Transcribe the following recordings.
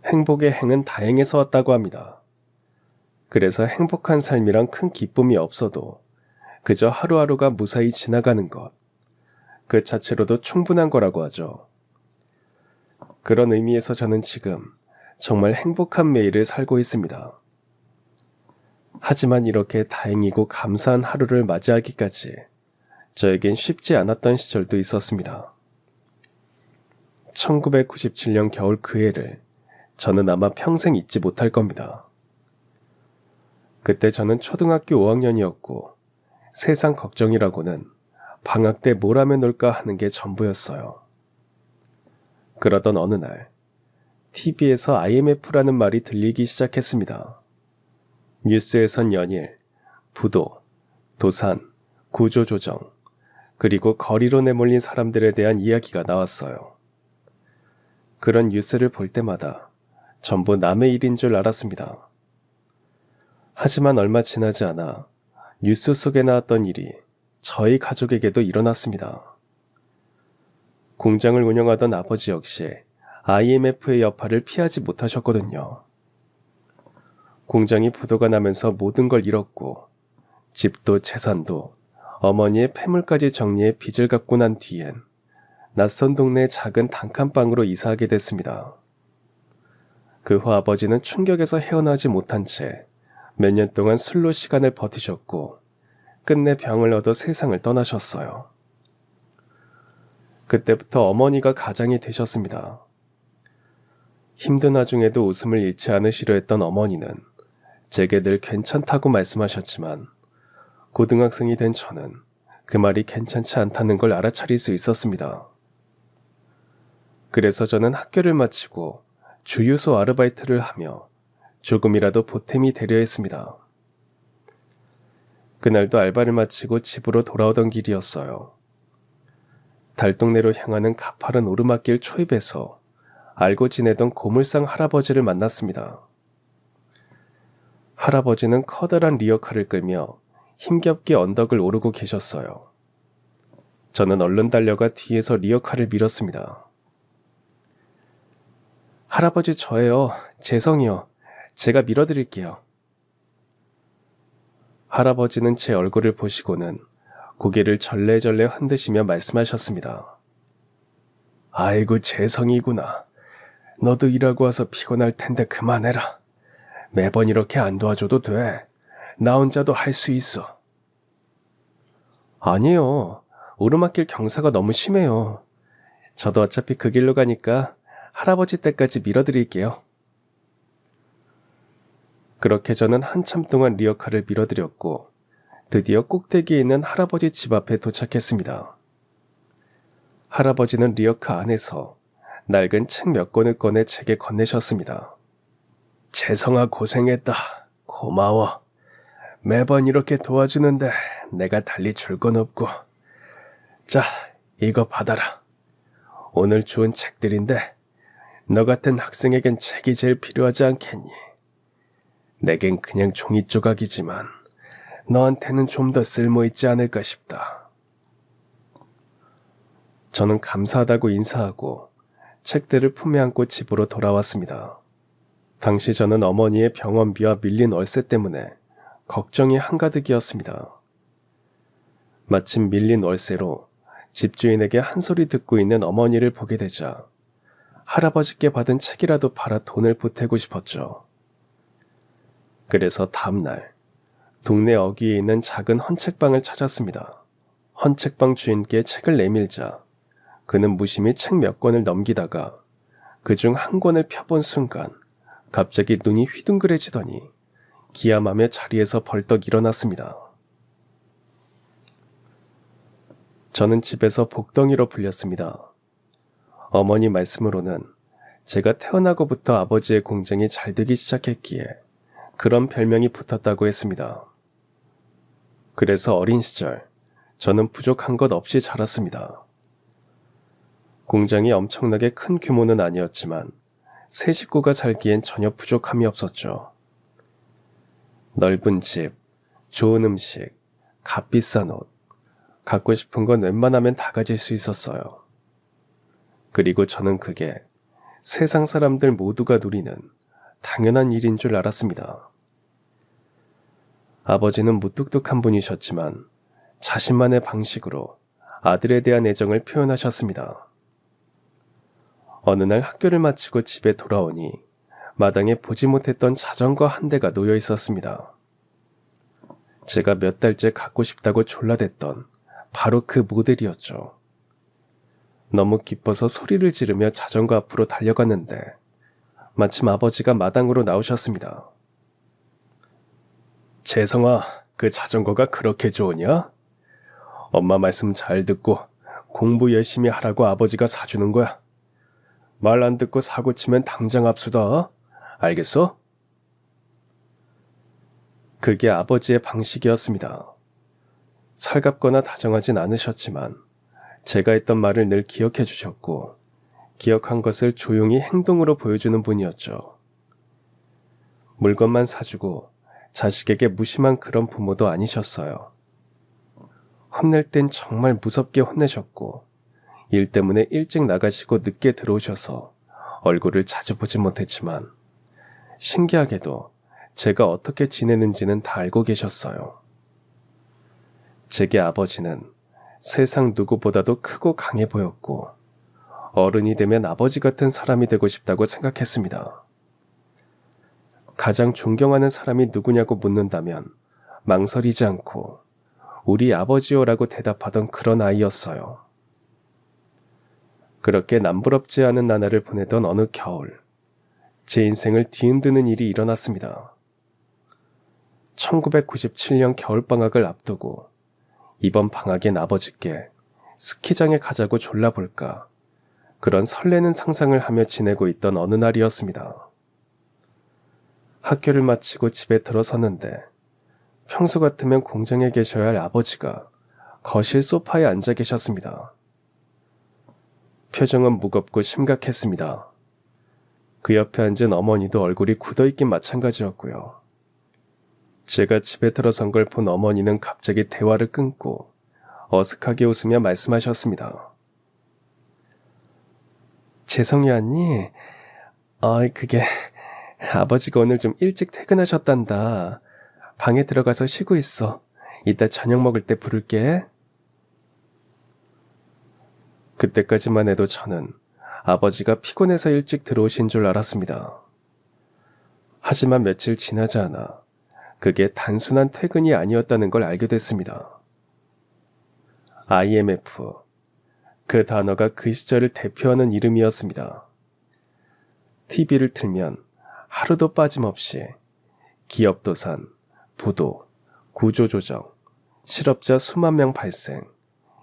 행복의 행은 다행에서 왔다고 합니다. 그래서 행복한 삶이란 큰 기쁨이 없어도 그저 하루하루가 무사히 지나가는 것, 그 자체로도 충분한 거라고 하죠. 그런 의미에서 저는 지금 정말 행복한 매일을 살고 있습니다. 하지만 이렇게 다행이고 감사한 하루를 맞이하기까지 저에겐 쉽지 않았던 시절도 있었습니다. 1997년 겨울 그 해를 저는 아마 평생 잊지 못할 겁니다. 그때 저는 초등학교 5학년이었고 세상 걱정이라고는 방학 때 뭘 하면 놀까 하는 게 전부였어요. 그러던 어느 날 TV에서 IMF라는 말이 들리기 시작했습니다. 뉴스에선 연일, 부도, 도산, 구조조정, 그리고 거리로 내몰린 사람들에 대한 이야기가 나왔어요. 그런 뉴스를 볼 때마다 전부 남의 일인 줄 알았습니다. 하지만 얼마 지나지 않아 뉴스 속에 나왔던 일이 저희 가족에게도 일어났습니다. 공장을 운영하던 아버지 역시 IMF의 여파를 피하지 못하셨거든요. 공장이 부도가 나면서 모든 걸 잃었고 집도 재산도 어머니의 폐물까지 정리해 빚을 갚고 난 뒤엔 낯선 동네의 작은 단칸방으로 이사하게 됐습니다. 그 후 아버지는 충격에서 헤어나지 못한 채 몇 년 동안 술로 시간을 버티셨고 끝내 병을 얻어 세상을 떠나셨어요. 그때부터 어머니가 가장이 되셨습니다. 힘든 와중에도 웃음을 잃지 않으시려 했던 어머니는 제게 늘 괜찮다고 말씀하셨지만 고등학생이 된 저는 그 말이 괜찮지 않다는 걸 알아차릴 수 있었습니다. 그래서 저는 학교를 마치고 주유소 아르바이트를 하며 조금이라도 보탬이 되려 했습니다. 그날도 알바를 마치고 집으로 돌아오던 길이었어요. 달동네로 향하는 가파른 오르막길 초입에서 알고 지내던 고물상 할아버지를 만났습니다. 할아버지는 커다란 리어카를 끌며 힘겹게 언덕을 오르고 계셨어요. 저는 얼른 달려가 뒤에서 리어카를 밀었습니다. 할아버지 저예요. 재성이요. 제가 밀어드릴게요. 할아버지는 제 얼굴을 보시고는 고개를 절레절레 흔드시며 말씀하셨습니다. 아이고 재성이구나. 너도 일하고 와서 피곤할 텐데 그만해라. 매번 이렇게 안 도와줘도 돼. 나 혼자도 할 수 있어. 아니에요. 오르막길 경사가 너무 심해요. 저도 어차피 그 길로 가니까 할아버지 댁까지 밀어드릴게요. 그렇게 저는 한참 동안 리어카를 밀어드렸고 드디어 꼭대기에 있는 할아버지 집 앞에 도착했습니다. 할아버지는 리어카 안에서 낡은 책 몇 권을 꺼내 제게 건네셨습니다. 재성아 고생했다. 고마워. 매번 이렇게 도와주는데 내가 달리 줄 건 없고. 자, 이거 받아라. 오늘 주운 책들인데 너 같은 학생에겐 책이 제일 필요하지 않겠니? 내겐 그냥 종이 조각이지만 너한테는 좀 더 쓸모있지 않을까 싶다. 저는 감사하다고 인사하고 책들을 품에 안고 집으로 돌아왔습니다. 당시 저는 어머니의 병원비와 밀린 월세 때문에 걱정이 한가득이었습니다. 마침 밀린 월세로 집주인에게 한 소리 듣고 있는 어머니를 보게 되자 할아버지께 받은 책이라도 팔아 돈을 보태고 싶었죠. 그래서 다음날 동네 어귀에 있는 작은 헌책방을 찾았습니다. 헌책방 주인께 책을 내밀자 그는 무심히 책 몇 권을 넘기다가 그중 한 권을 펴본 순간 갑자기 눈이 휘둥그레지더니 기함하며 자리에서 벌떡 일어났습니다. 저는 집에서 복덩이로 불렸습니다. 어머니 말씀으로는 제가 태어나고부터 아버지의 공장이 잘 되기 시작했기에 그런 별명이 붙었다고 했습니다. 그래서 어린 시절 저는 부족한 것 없이 자랐습니다. 공장이 엄청나게 큰 규모는 아니었지만 세 식구가 살기엔 전혀 부족함이 없었죠. 넓은 집, 좋은 음식, 값비싼 옷, 갖고 싶은 건 웬만하면 다 가질 수 있었어요. 그리고 저는 그게 세상 사람들 모두가 누리는 당연한 일인 줄 알았습니다. 아버지는 무뚝뚝한 분이셨지만 자신만의 방식으로 아들에 대한 애정을 표현하셨습니다. 어느 날 학교를 마치고 집에 돌아오니 마당에 보지 못했던 자전거 한 대가 놓여 있었습니다. 제가 몇 달째 갖고 싶다고 졸라댔던 바로 그 모델이었죠. 너무 기뻐서 소리를 지르며 자전거 앞으로 달려갔는데 마침 아버지가 마당으로 나오셨습니다. 재성아, 그 자전거가 그렇게 좋으냐? 엄마 말씀 잘 듣고 공부 열심히 하라고 아버지가 사주는 거야. 말 안 듣고 사고 치면 당장 압수다. 알겠어? 그게 아버지의 방식이었습니다. 살갑거나 다정하진 않으셨지만 제가 했던 말을 늘 기억해 주셨고 기억한 것을 조용히 행동으로 보여주는 분이었죠. 물건만 사주고 자식에게 무심한 그런 부모도 아니셨어요. 혼낼 땐 정말 무섭게 혼내셨고 일 때문에 일찍 나가시고 늦게 들어오셔서 얼굴을 자주 보지 못했지만 신기하게도 제가 어떻게 지내는지는 다 알고 계셨어요. 제게 아버지는 세상 누구보다도 크고 강해 보였고 어른이 되면 아버지 같은 사람이 되고 싶다고 생각했습니다. 가장 존경하는 사람이 누구냐고 묻는다면 망설이지 않고 우리 아버지요라고 대답하던 그런 아이였어요. 그렇게 남부럽지 않은 나날을 보내던 어느 겨울, 제 인생을 뒤흔드는 일이 일어났습니다. 1997년 겨울방학을 앞두고 이번 방학엔 아버지께 스키장에 가자고 졸라볼까 그런 설레는 상상을 하며 지내고 있던 어느 날이었습니다. 학교를 마치고 집에 들어섰는데 평소 같으면 공장에 계셔야 할 아버지가 거실 소파에 앉아 계셨습니다. 표정은 무겁고 심각했습니다. 그 옆에 앉은 어머니도 얼굴이 굳어있긴 마찬가지였고요. 제가 집에 들어선 걸 본 어머니는 갑자기 대화를 끊고 어색하게 웃으며 말씀하셨습니다. 재성이 언니, 그게 아버지가 오늘 좀 일찍 퇴근하셨단다. 방에 들어가서 쉬고 있어. 이따 저녁 먹을 때 부를게. 그때까지만 해도 저는 아버지가 피곤해서 일찍 들어오신 줄 알았습니다. 하지만 며칠 지나지 않아 그게 단순한 퇴근이 아니었다는 걸 알게 됐습니다. IMF, 그 단어가 그 시절을 대표하는 이름이었습니다. TV를 틀면 하루도 빠짐없이 기업 도산, 부도, 구조조정, 실업자 수만 명 발생,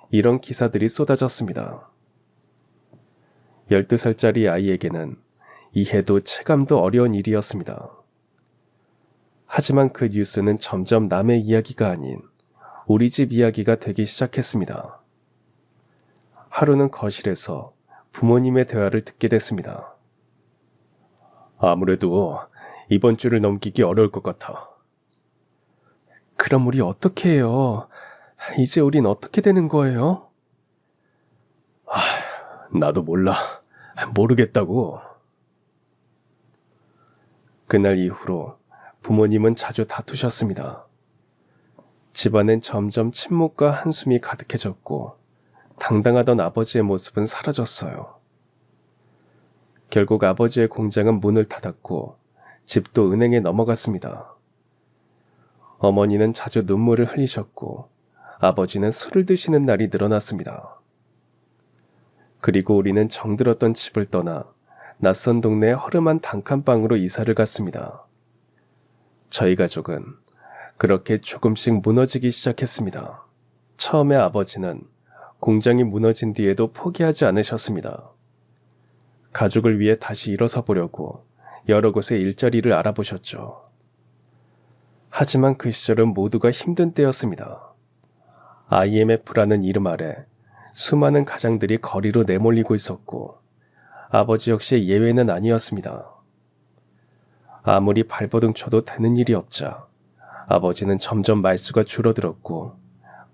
이런 기사들이 쏟아졌습니다. 12살짜리 아이에게는 이해도 체감도 어려운 일이었습니다. 하지만 그 뉴스는 점점 남의 이야기가 아닌 우리 집 이야기가 되기 시작했습니다. 하루는 거실에서 부모님의 대화를 듣게 됐습니다. 아무래도 이번 주를 넘기기 어려울 것 같아. 그럼 우리 어떻게 해요? 이제 우린 어떻게 되는 거예요? 나도 몰라. 모르겠다고. 그날 이후로 부모님은 자주 다투셨습니다. 집안엔 점점 침묵과 한숨이 가득해졌고 당당하던 아버지의 모습은 사라졌어요. 결국 아버지의 공장은 문을 닫았고 집도 은행에 넘어갔습니다. 어머니는 자주 눈물을 흘리셨고 아버지는 술을 드시는 날이 늘어났습니다. 그리고 우리는 정들었던 집을 떠나 낯선 동네의 허름한 단칸방으로 이사를 갔습니다. 저희 가족은 그렇게 조금씩 무너지기 시작했습니다. 처음에 아버지는 공장이 무너진 뒤에도 포기하지 않으셨습니다. 가족을 위해 다시 일어서 보려고 여러 곳에 일자리를 알아보셨죠. 하지만 그 시절은 모두가 힘든 때였습니다. IMF라는 이름 아래 수많은 가장들이 거리로 내몰리고 있었고 아버지 역시 예외는 아니었습니다. 아무리 발버둥 쳐도 되는 일이 없자 아버지는 점점 말수가 줄어들었고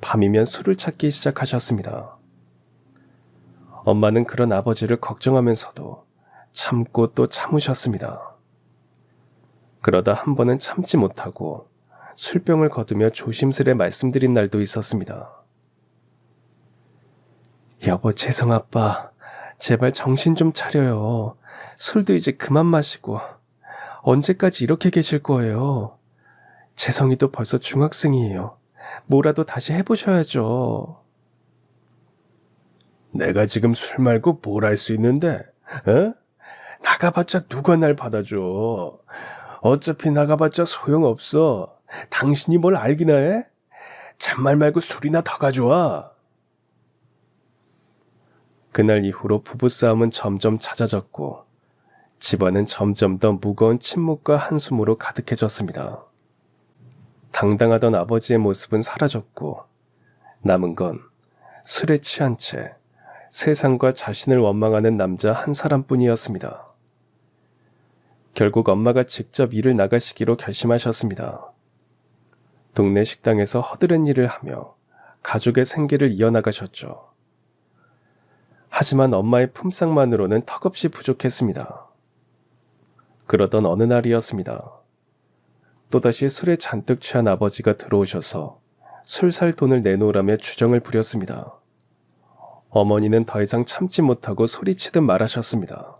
밤이면 술을 찾기 시작하셨습니다. 엄마는 그런 아버지를 걱정하면서도 참고 또 참으셨습니다. 그러다 한 번은 참지 못하고 술병을 거두며 조심스레 말씀드린 날도 있었습니다. 여보, 재성아빠, 제발 정신 좀 차려요. 술도 이제 그만 마시고 언제까지 이렇게 계실 거예요? 재성이도 벌써 중학생이에요. 뭐라도 다시 해보셔야죠. 내가 지금 술 말고 뭘 할 수 있는데? 어? 나가봤자 누가 날 받아줘. 어차피 나가봤자 소용없어. 당신이 뭘 알기나 해? 잔말 말고 술이나 더 가져와. 그날 이후로 부부싸움은 점점 잦아졌고 집안은 점점 더 무거운 침묵과 한숨으로 가득해졌습니다. 당당하던 아버지의 모습은 사라졌고 남은 건 술에 취한 채 세상과 자신을 원망하는 남자 한 사람뿐이었습니다. 결국 엄마가 직접 일을 나가시기로 결심하셨습니다. 동네 식당에서 허드렛 일을 하며 가족의 생계를 이어나가셨죠. 하지만 엄마의 품삯만으로는 턱없이 부족했습니다. 그러던 어느 날이었습니다. 또다시 술에 잔뜩 취한 아버지가 들어오셔서 술 살 돈을 내놓으라며 주정을 부렸습니다. 어머니는 더 이상 참지 못하고 소리치듯 말하셨습니다.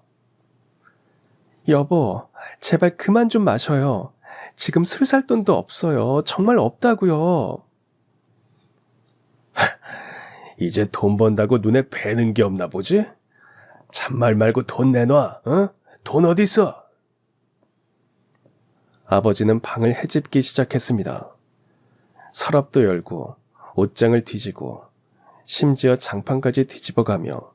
여보, 제발 그만 좀 마셔요. 지금 술 살 돈도 없어요. 정말 없다고요. 이제 돈 번다고 눈에 뵈는 게 없나 보지? 잔말 말고 돈 내놔, 어? 돈 어디 있어? 아버지는 방을 헤집기 시작했습니다. 서랍도 열고 옷장을 뒤지고 심지어 장판까지 뒤집어가며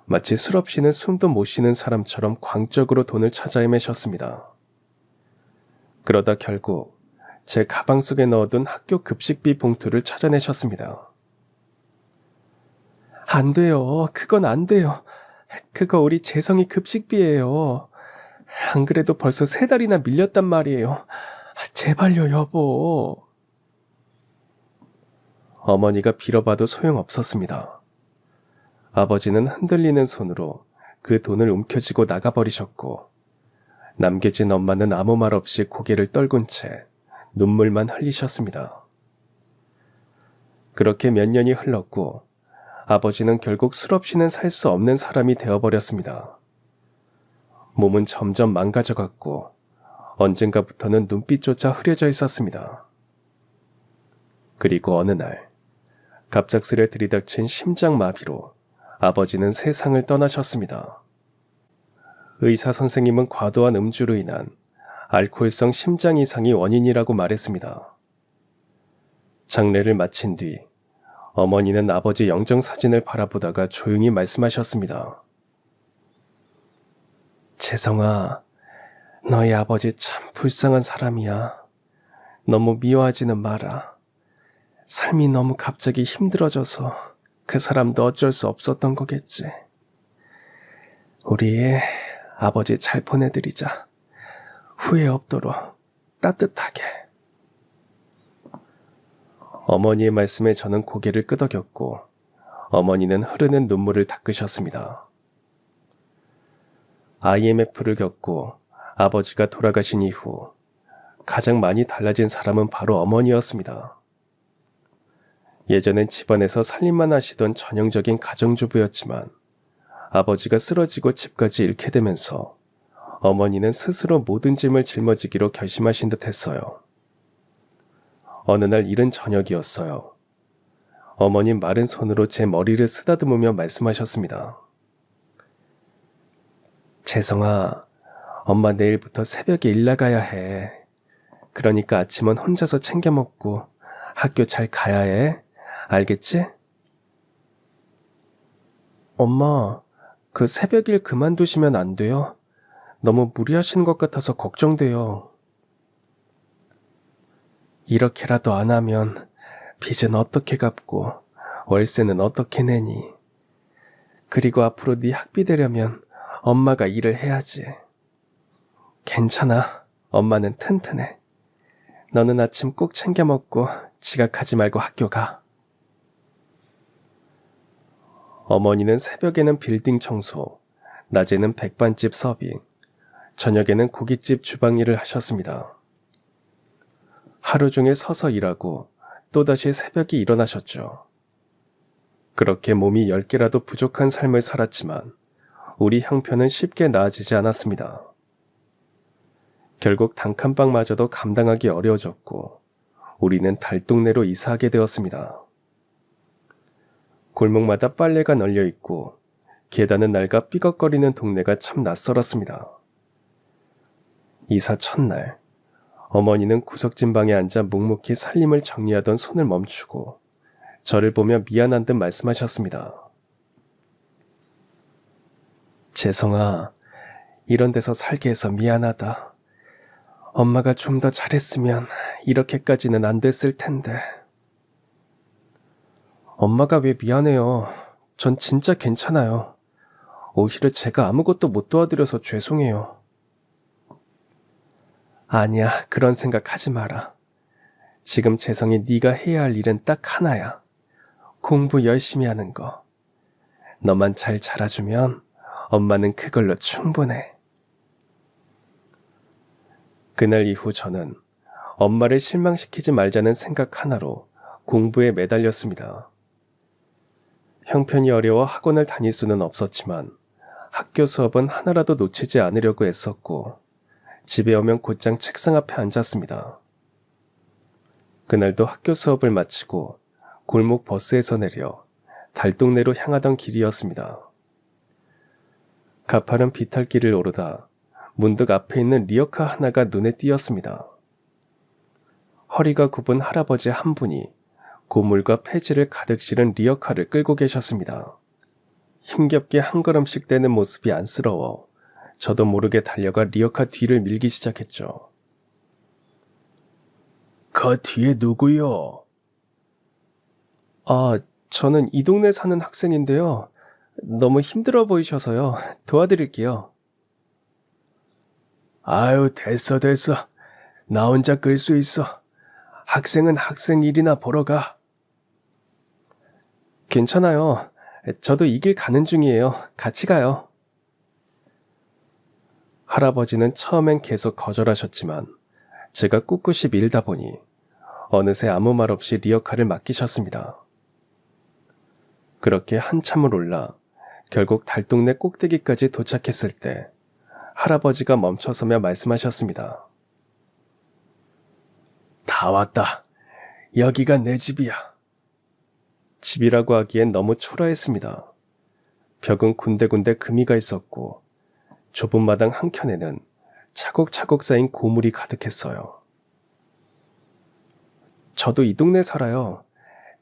마치 술 없이는 숨도 못 쉬는 사람처럼 광적으로 돈을 찾아 헤매셨습니다. 그러다 결국 제 가방 속에 넣어둔 학교 급식비 봉투를 찾아내셨습니다. 안 돼요. 그건 안 돼요. 그거 우리 재성이 급식비예요. 안 그래도 벌써 3달이나 밀렸단 말이에요. 제발요, 여보. 어머니가 빌어봐도 소용없었습니다. 아버지는 흔들리는 손으로 그 돈을 움켜쥐고 나가버리셨고 남겨진 엄마는 아무 말 없이 고개를 떨군 채 눈물만 흘리셨습니다. 그렇게 몇 년이 흘렀고 아버지는 결국 술 없이는 살 수 없는 사람이 되어버렸습니다. 몸은 점점 망가져갔고 언젠가부터는 눈빛조차 흐려져 있었습니다. 그리고 어느 날 갑작스레 들이닥친 심장마비로 아버지는 세상을 떠나셨습니다. 의사 선생님은 과도한 음주로 인한 알코올성 심장 이상이 원인이라고 말했습니다. 장례를 마친 뒤 어머니는 아버지 영정사진을 바라보다가 조용히 말씀하셨습니다. 재성아, 너희 아버지 참 불쌍한 사람이야. 너무 미워하지는 마라. 삶이 너무 갑자기 힘들어져서 그 사람도 어쩔 수 없었던 거겠지. 우리 아버지 잘 보내드리자. 후회 없도록 따뜻하게. 어머니의 말씀에 저는 고개를 끄덕였고 어머니는 흐르는 눈물을 닦으셨습니다. IMF를 겪고 아버지가 돌아가신 이후 가장 많이 달라진 사람은 바로 어머니였습니다. 예전엔 집안에서 살림만 하시던 전형적인 가정주부였지만 아버지가 쓰러지고 집까지 잃게 되면서 어머니는 스스로 모든 짐을 짊어지기로 결심하신 듯 했어요. 어느 날 이른 저녁이었어요. 어머님 마른 손으로 제 머리를 쓰다듬으며 말씀하셨습니다. 재성아, 엄마 내일부터 새벽에 일 나가야 해. 그러니까 아침은 혼자서 챙겨 먹고 학교 잘 가야 해. 알겠지? 엄마, 그 새벽 일 그만두시면 안 돼요? 너무 무리하시는 것 같아서 걱정돼요. 이렇게라도 안 하면 빚은 어떻게 갚고 월세는 어떻게 내니? 그리고 앞으로 네 학비 되려면 엄마가 일을 해야지. 괜찮아. 엄마는 튼튼해. 너는 아침 꼭 챙겨 먹고 지각하지 말고 학교 가. 어머니는 새벽에는 빌딩 청소, 낮에는 백반집 서빙, 저녁에는 고깃집 주방 일을 하셨습니다. 하루 종일 서서 일하고 또다시 새벽에 일어나셨죠. 그렇게 몸이 10개라도 부족한 삶을 살았지만 우리 형편은 쉽게 나아지지 않았습니다. 결국 단칸방마저도 감당하기 어려워졌고 우리는 달동네로 이사하게 되었습니다. 골목마다 빨래가 널려 있고 계단은 낡아 삐걱거리는 동네가 참 낯설었습니다. 이사 첫날, 어머니는 구석진방에 앉아 묵묵히 살림을 정리하던 손을 멈추고 저를 보며 미안한 듯 말씀하셨습니다. 재성아, 이런 데서 살게 해서 미안하다. 엄마가 좀 더 잘했으면 이렇게까지는 안 됐을 텐데. 엄마가 왜 미안해요? 전 진짜 괜찮아요. 오히려 제가 아무것도 못 도와드려서 죄송해요. 아니야, 그런 생각 하지 마라. 지금 재성이 네가 해야 할 일은 딱 하나야. 공부 열심히 하는 거. 너만 잘 자라주면 엄마는 그걸로 충분해. 그날 이후 저는 엄마를 실망시키지 말자는 생각 하나로 공부에 매달렸습니다. 형편이 어려워 학원을 다닐 수는 없었지만 학교 수업은 하나라도 놓치지 않으려고 애썼고 집에 오면 곧장 책상 앞에 앉았습니다. 그날도 학교 수업을 마치고 골목 버스에서 내려 달동네로 향하던 길이었습니다. 가파른 비탈길을 오르다 문득 앞에 있는 리어카 하나가 눈에 띄었습니다. 허리가 굽은 할아버지 한 분이 고물과 폐지를 가득 실은 리어카를 끌고 계셨습니다. 힘겹게 한 걸음씩 떼는 모습이 안쓰러워 저도 모르게 달려가 리어카 뒤를 밀기 시작했죠. 그 뒤에 누구요? 아, 저는 이 동네 사는 학생인데요. 너무 힘들어 보이셔서요. 도와드릴게요. 아유, 됐어. 나 혼자 끌 수 있어. 학생은 학생 일이나 보러 가. 괜찮아요. 저도 이 길 가는 중이에요. 같이 가요. 할아버지는 처음엔 계속 거절하셨지만 제가 꿋꿋이 밀다 보니 어느새 아무 말 없이 리어카를 맡기셨습니다. 그렇게 한참을 올라 결국 달동네 꼭대기까지 도착했을 때 할아버지가 멈춰서며 말씀하셨습니다. 다 왔다. 여기가 내 집이야. 집이라고 하기엔 너무 초라했습니다. 벽은 군데군데 금이가 있었고 좁은 마당 한켠에는 차곡차곡 쌓인 고물이 가득했어요. 저도 이 동네 살아요.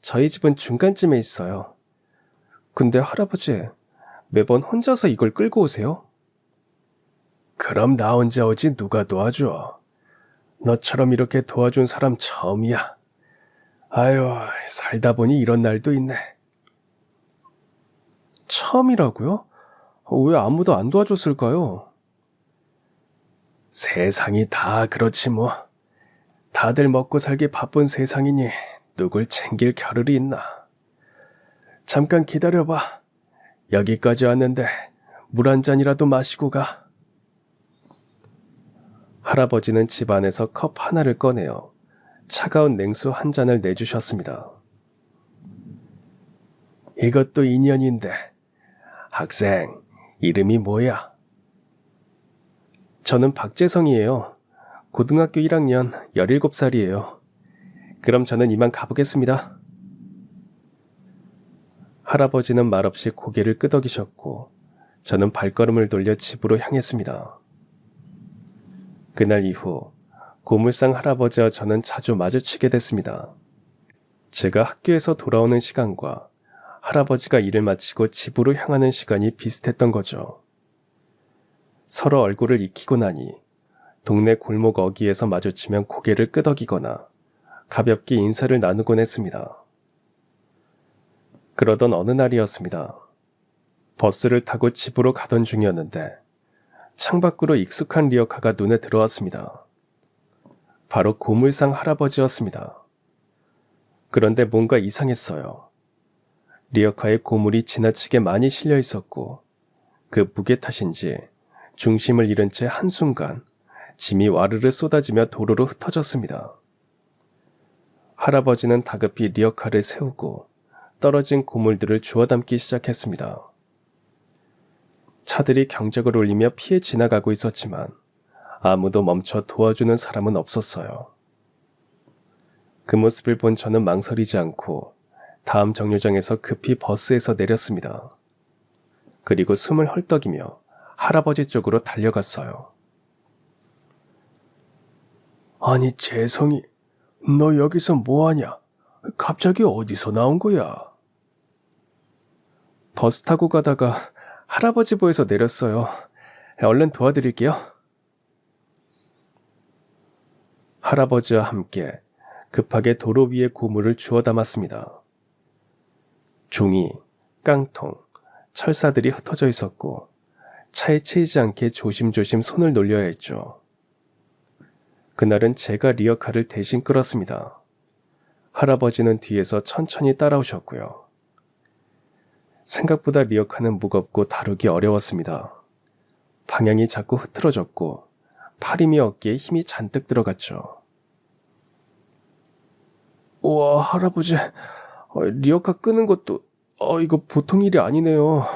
저희 집은 중간쯤에 있어요. 근데 할아버지, 매번 혼자서 이걸 끌고 오세요? 그럼 나 혼자 오지 누가 도와줘. 너처럼 이렇게 도와준 사람 처음이야. 아유, 살다 보니 이런 날도 있네. 처음이라고요? 왜 아무도 안 도와줬을까요? 세상이 다 그렇지 뭐. 다들 먹고 살기 바쁜 세상이니 누굴 챙길 겨를이 있나. 잠깐 기다려봐. 여기까지 왔는데 물 한 잔이라도 마시고 가. 할아버지는 집 안에서 컵 하나를 꺼내어 차가운 냉수 한 잔을 내주셨습니다. 이것도 인연인데. 학생, 이름이 뭐야? 저는 박재성이에요. 고등학교 1학년 17살이에요. 그럼 저는 이만 가보겠습니다. 할아버지는 말없이 고개를 끄덕이셨고 저는 발걸음을 돌려 집으로 향했습니다. 그날 이후 고물상 할아버지와 저는 자주 마주치게 됐습니다. 제가 학교에서 돌아오는 시간과 할아버지가 일을 마치고 집으로 향하는 시간이 비슷했던 거죠. 서로 얼굴을 익히고 나니 동네 골목 어귀에서 마주치면 고개를 끄덕이거나 가볍게 인사를 나누곤 했습니다. 그러던 어느 날이었습니다. 버스를 타고 집으로 가던 중이었는데 창밖으로 익숙한 리어카가 눈에 들어왔습니다. 바로 고물상 할아버지였습니다. 그런데 뭔가 이상했어요. 리어카에 고물이 지나치게 많이 실려 있었고 그 무게 탓인지 중심을 잃은 채 한순간 짐이 와르르 쏟아지며 도로로 흩어졌습니다. 할아버지는 다급히 리어카를 세우고 떨어진 고물들을 주워 담기 시작했습니다. 차들이 경적을 울리며 피해 지나가고 있었지만 아무도 멈춰 도와주는 사람은 없었어요. 그 모습을 본 저는 망설이지 않고 다음 정류장에서 급히 버스에서 내렸습니다. 그리고 숨을 헐떡이며 할아버지 쪽으로 달려갔어요. 아니 재성이, 너 여기서 뭐하냐? 갑자기 어디서 나온 거야? 버스 타고 가다가 할아버지 보여서 내렸어요. 얼른 도와드릴게요. 할아버지와 함께 급하게 도로 위에 고물을 주워 담았습니다. 종이, 깡통, 철사들이 흩어져 있었고 차에 치이지 않게 조심조심 손을 놀려야 했죠. 그날은 제가 리어카를 대신 끌었습니다. 할아버지는 뒤에서 천천히 따라오셨고요. 생각보다 리어카는 무겁고 다루기 어려웠습니다. 방향이 자꾸 흐트러졌고 팔힘이 어깨에 힘이 잔뜩 들어갔죠. 우와, 할아버지, 리어카 끄는 것도 이거 보통 일이 아니네요.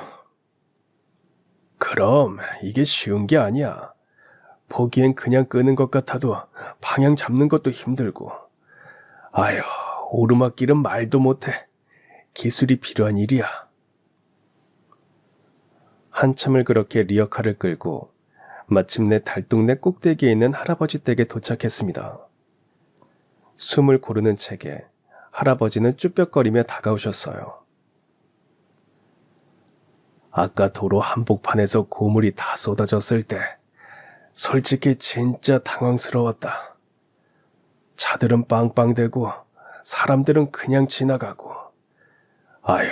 그럼 이게 쉬운 게 아니야. 보기엔 그냥 끄는 것 같아도 방향 잡는 것도 힘들고. 아휴, 오르막길은 말도 못해. 기술이 필요한 일이야. 한참을 그렇게 리어카를 끌고 마침내 달동네 꼭대기에 있는 할아버지 댁에 도착했습니다. 숨을 고르는 채게 할아버지는 쭈뼛거리며 다가오셨어요. 아까 도로 한복판에서 고물이 다 쏟아졌을 때 솔직히 진짜 당황스러웠다. 차들은 빵빵대고 사람들은 그냥 지나가고. 아휴,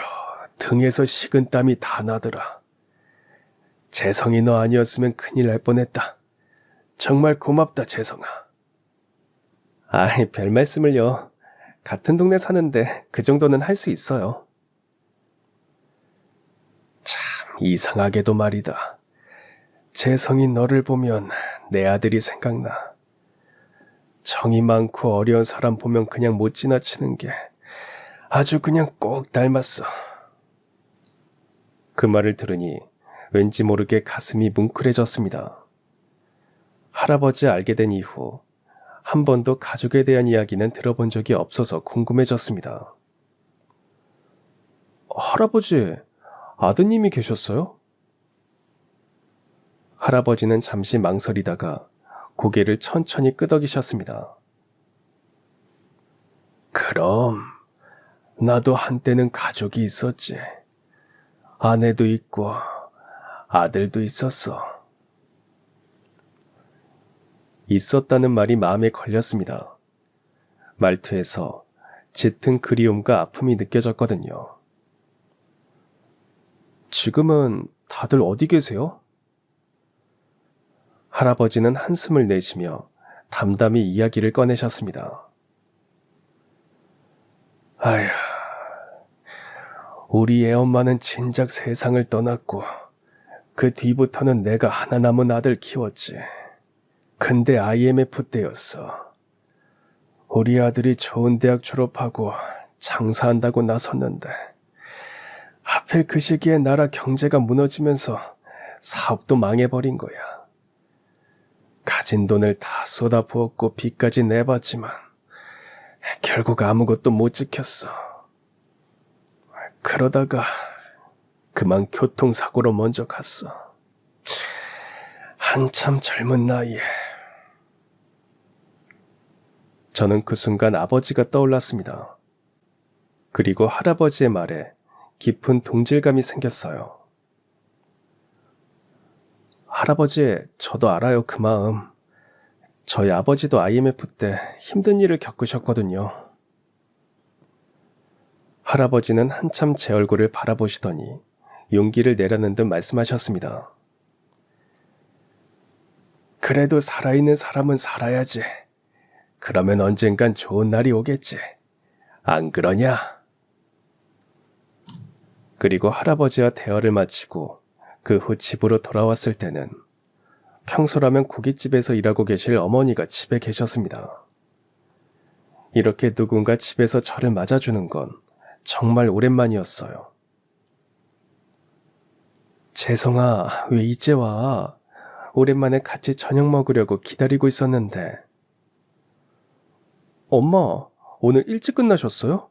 등에서 식은땀이 다 나더라. 재성이 너 아니었으면 큰일 날 뻔했다. 정말 고맙다, 재성아. 아이, 별 말씀을요. 같은 동네 사는데 그 정도는 할 수 있어요. 참 이상하게도 말이다. 재성이 너를 보면 내 아들이 생각나. 정이 많고 어려운 사람 보면 그냥 못 지나치는 게 아주 그냥 꼭 닮았어. 그 말을 들으니 왠지 모르게 가슴이 뭉클해졌습니다. 할아버지 알게 된 이후 한 번도 가족에 대한 이야기는 들어본 적이 없어서 궁금해졌습니다. 할아버지, 아드님이 계셨어요? 할아버지는 잠시 망설이다가 고개를 천천히 끄덕이셨습니다. 그럼 나도 한때는 가족이 있었지. 아내도 있고 아들도 있었어. 있었다는 말이 마음에 걸렸습니다. 말투에서 짙은 그리움과 아픔이 느껴졌거든요. 지금은 다들 어디 계세요? 할아버지는 한숨을 내쉬며 담담히 이야기를 꺼내셨습니다. 아휴, 우리 애엄마는 진작 세상을 떠났고 그 뒤부터는 내가 하나 남은 아들 키웠지. 근데 IMF 때였어. 우리 아들이 좋은 대학 졸업하고 장사한다고 나섰는데 하필 그 시기에 나라 경제가 무너지면서 사업도 망해버린 거야. 가진 돈을 다 쏟아부었고 빚까지 내봤지만 결국 아무것도 못 지켰어. 그러다가 그만 교통사고로 먼저 갔어. 한참 젊은 나이에. 저는 그 순간 아버지가 떠올랐습니다. 그리고 할아버지의 말에 깊은 동질감이 생겼어요. 할아버지, 저도 알아요, 그 마음. 저희 아버지도 IMF 때 힘든 일을 겪으셨거든요. 할아버지는 한참 제 얼굴을 바라보시더니 용기를 내라는 듯 말씀하셨습니다. 그래도 살아있는 사람은 살아야지. 그러면 언젠간 좋은 날이 오겠지. 안 그러냐? 그리고 할아버지와 대화를 마치고 그 후 집으로 돌아왔을 때는 평소라면 고깃집에서 일하고 계실 어머니가 집에 계셨습니다. 이렇게 누군가 집에서 저를 맞아주는 건 정말 오랜만이었어요. 재성아, 왜 이제 와? 오랜만에 같이 저녁 먹으려고 기다리고 있었는데. 엄마, 오늘 일찍 끝나셨어요?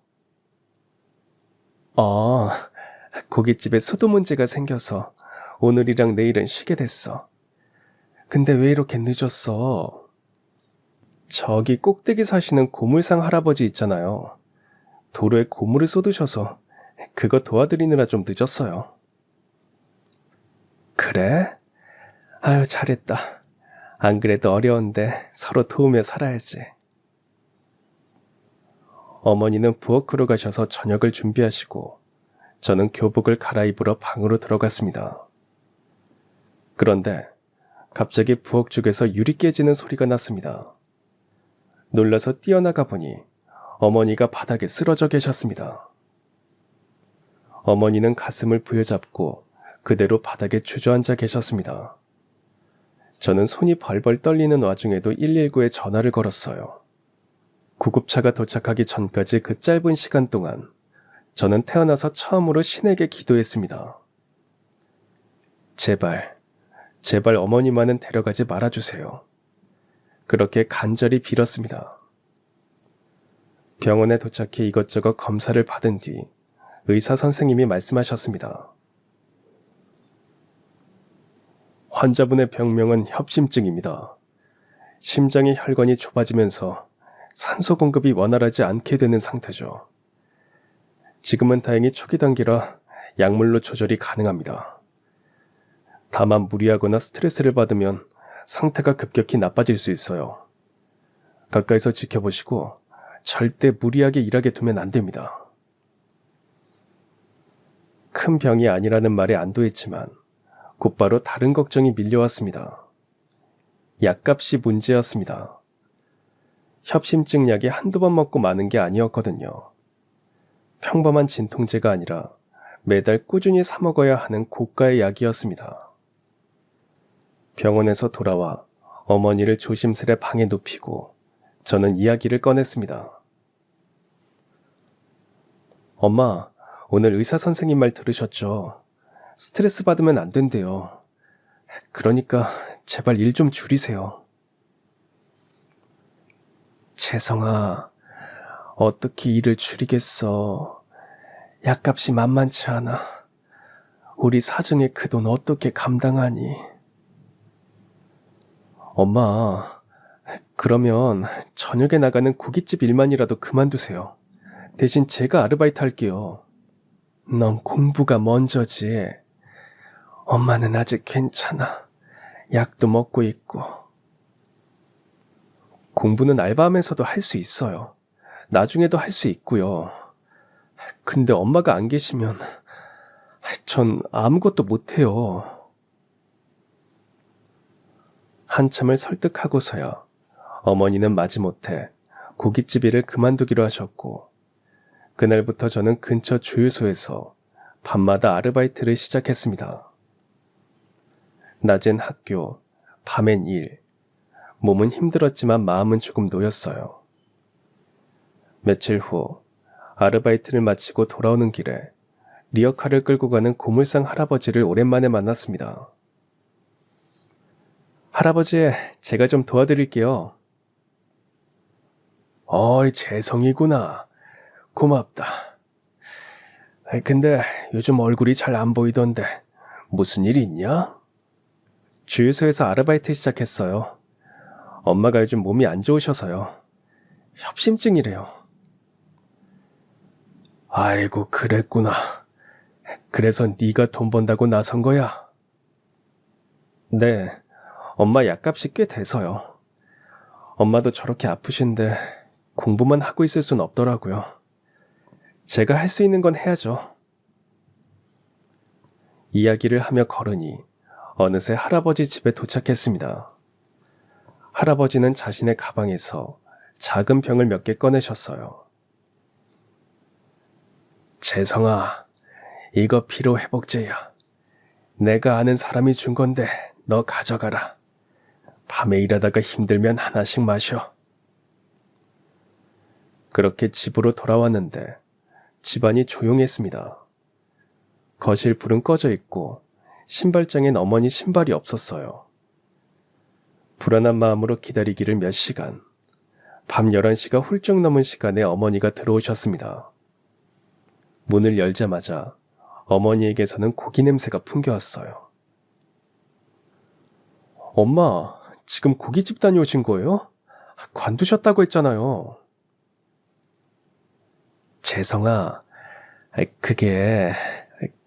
아, 고깃집에 수도 문제가 생겨서 오늘이랑 내일은 쉬게 됐어. 근데 왜 이렇게 늦었어? 저기 꼭대기 사시는 고물상 할아버지 있잖아요. 도로에 고물을 쏟으셔서 그거 도와드리느라 좀 늦었어요. 그래? 아유, 잘했다. 안 그래도 어려운데 서로 도우며 살아야지. 어머니는 부엌으로 가셔서 저녁을 준비하시고 저는 교복을 갈아입으러 방으로 들어갔습니다. 그런데 갑자기 부엌 쪽에서 유리 깨지는 소리가 났습니다. 놀라서 뛰어나가 보니 어머니가 바닥에 쓰러져 계셨습니다. 어머니는 가슴을 부여잡고 그대로 바닥에 주저앉아 계셨습니다. 저는 손이 벌벌 떨리는 와중에도 119에 전화를 걸었어요. 구급차가 도착하기 전까지 그 짧은 시간 동안 저는 태어나서 처음으로 신에게 기도했습니다. 제발 어머니만은 데려가지 말아주세요. 그렇게 간절히 빌었습니다. 병원에 도착해 이것저것 검사를 받은 뒤 의사 선생님이 말씀하셨습니다. 환자분의 병명은 협심증입니다. 심장의 혈관이 좁아지면서 산소 공급이 원활하지 않게 되는 상태죠. 지금은 다행히 초기 단계라 약물로 조절이 가능합니다. 다만 무리하거나 스트레스를 받으면 상태가 급격히 나빠질 수 있어요. 가까이서 지켜보시고 절대 무리하게 일하게 두면 안 됩니다. 큰 병이 아니라는 말에 안도했지만 곧바로 다른 걱정이 밀려왔습니다. 약값이 문제였습니다. 협심증 약이 한두 번 먹고 마는 게 아니었거든요. 평범한 진통제가 아니라 매달 꾸준히 사 먹어야 하는 고가의 약이었습니다. 병원에서 돌아와 어머니를 조심스레 방에 눕히고 저는 이야기를 꺼냈습니다. 엄마, 오늘 의사 선생님 말 들으셨죠? 스트레스 받으면 안 된대요. 그러니까 제발 일 좀 줄이세요. 재성아, 어떻게 일을 줄이겠어. 약값이 만만치 않아. 우리 사정의 그 돈 어떻게 감당하니? 엄마, 그러면 저녁에 나가는 고깃집 일만이라도 그만두세요. 대신 제가 아르바이트 할게요. 넌 공부가 먼저지. 엄마는 아직 괜찮아. 약도 먹고 있고. 공부는 알바하면서도 할 수 있어요. 나중에도 할 수 있고요. 근데 엄마가 안 계시면 전 아무것도 못해요. 한참을 설득하고서야 어머니는 마지못해 고깃집 일을 그만두기로 하셨고 그날부터 저는 근처 주유소에서 밤마다 아르바이트를 시작했습니다. 낮엔 학교, 밤엔 일. 몸은 힘들었지만 마음은 조금 놓였어요. 며칠 후 아르바이트를 마치고 돌아오는 길에 리어카를 끌고 가는 고물상 할아버지를 오랜만에 만났습니다. 할아버지, 제가 좀 도와드릴게요. 어이, 재성이구나. 고맙다. 근데 요즘 얼굴이 잘 안 보이던데 무슨 일 있냐? 주유소에서 아르바이트 시작했어요. 엄마가 요즘 몸이 안 좋으셔서요. 협심증이래요. 아이고, 그랬구나. 그래서 네가 돈 번다고 나선 거야? 네, 엄마 약값이 꽤 돼서요. 엄마도 저렇게 아프신데 공부만 하고 있을 순 없더라고요. 제가 할 수 있는 건 해야죠. 이야기를 하며 걸으니 어느새 할아버지 집에 도착했습니다. 할아버지는 자신의 가방에서 작은 병을 몇 개 꺼내셨어요. 재성아, 이거 피로회복제야. 내가 아는 사람이 준 건데 너 가져가라. 밤에 일하다가 힘들면 하나씩 마셔. 그렇게 집으로 돌아왔는데 집안이 조용했습니다. 거실 불은 꺼져 있고 신발장엔 어머니 신발이 없었어요. 불안한 마음으로 기다리기를 몇 시간. 밤 11시가 훌쩍 넘은 시간에 어머니가 들어오셨습니다. 문을 열자마자 어머니에게서는 고기 냄새가 풍겨왔어요. 엄마, 지금 고깃집 다녀오신 거예요? 관두셨다고 했잖아요. 재성아, 그게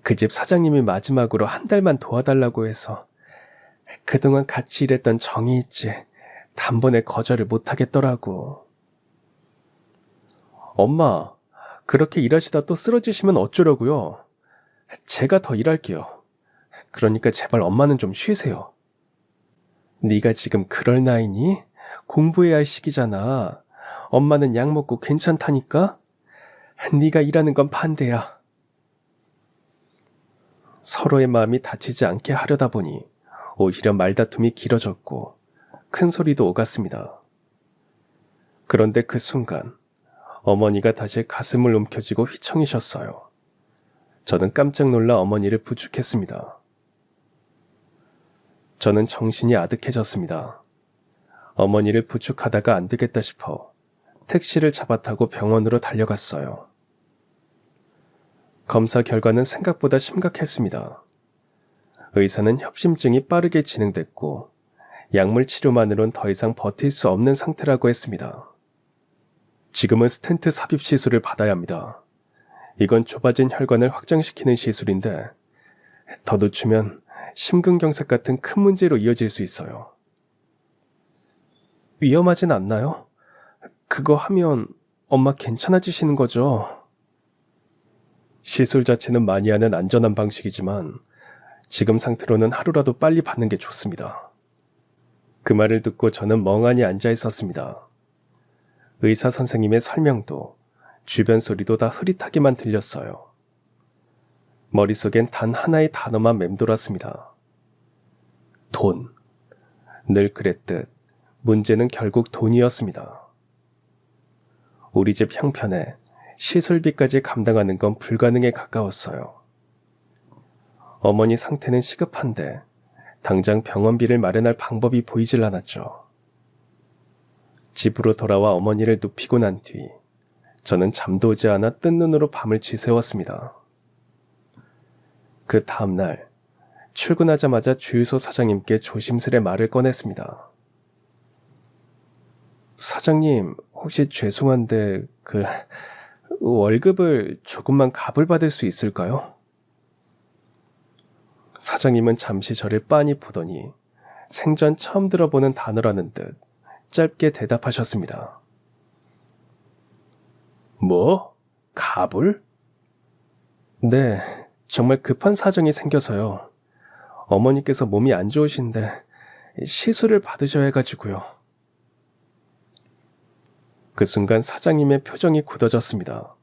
그 집 사장님이 마지막으로 한 달만 도와달라고 해서 그동안 같이 일했던 정이 있지 단번에 거절을 못하겠더라고. 엄마, 그렇게 일하시다 또 쓰러지시면 어쩌려고요? 제가 더 일할게요. 그러니까 제발 엄마는 좀 쉬세요. 네가 지금 그럴 나이니? 공부해야 할 시기잖아. 엄마는 약 먹고 괜찮다니까? 네가 일하는 건 반대야. 서로의 마음이 다치지 않게 하려다 보니 오히려 말다툼이 길어졌고 큰 소리도 오갔습니다. 그런데 그 순간 어머니가 다시 가슴을 움켜쥐고 휘청이셨어요. 저는 깜짝 놀라 어머니를 부축했습니다. 저는 정신이 아득해졌습니다. 어머니를 부축하다가 안 되겠다 싶어 택시를 잡아타고 병원으로 달려갔어요. 검사 결과는 생각보다 심각했습니다. 의사는 협심증이 빠르게 진행됐고 약물 치료만으론 더 이상 버틸 수 없는 상태라고 했습니다. 지금은 스텐트 삽입 시술을 받아야 합니다. 이건 좁아진 혈관을 확장시키는 시술인데 더 늦추면 심근경색 같은 큰 문제로 이어질 수 있어요. 위험하진 않나요? 그거 하면 엄마 괜찮아지시는 거죠? 시술 자체는 많이 하는 안전한 방식이지만 지금 상태로는 하루라도 빨리 받는 게 좋습니다. 그 말을 듣고 저는 멍하니 앉아 있었습니다. 의사 선생님의 설명도 주변 소리도 다 흐릿하게만 들렸어요. 머릿속엔 단 하나의 단어만 맴돌았습니다. 돈. 늘 그랬듯 문제는 결국 돈이었습니다. 우리 집 형편에 시술비까지 감당하는 건 불가능에 가까웠어요. 어머니 상태는 시급한데 당장 병원비를 마련할 방법이 보이질 않았죠. 집으로 돌아와 어머니를 눕히고 난 뒤 저는 잠도 오지 않아 뜬 눈으로 밤을 지새웠습니다. 그 다음날 출근하자마자 주유소 사장님께 조심스레 말을 꺼냈습니다. 사장님, 혹시 죄송한데 월급을 조금만 갑을 받을 수 있을까요? 사장님은 잠시 저를 빤히 보더니 생전 처음 들어보는 단어라는 듯 짧게 대답하셨습니다. 뭐? 갑을? 네, 정말 급한 사정이 생겨서요. 어머니께서 몸이 안 좋으신데 시술을 받으셔야 해가지고요. 그 순간 사장님의 표정이 굳어졌습니다.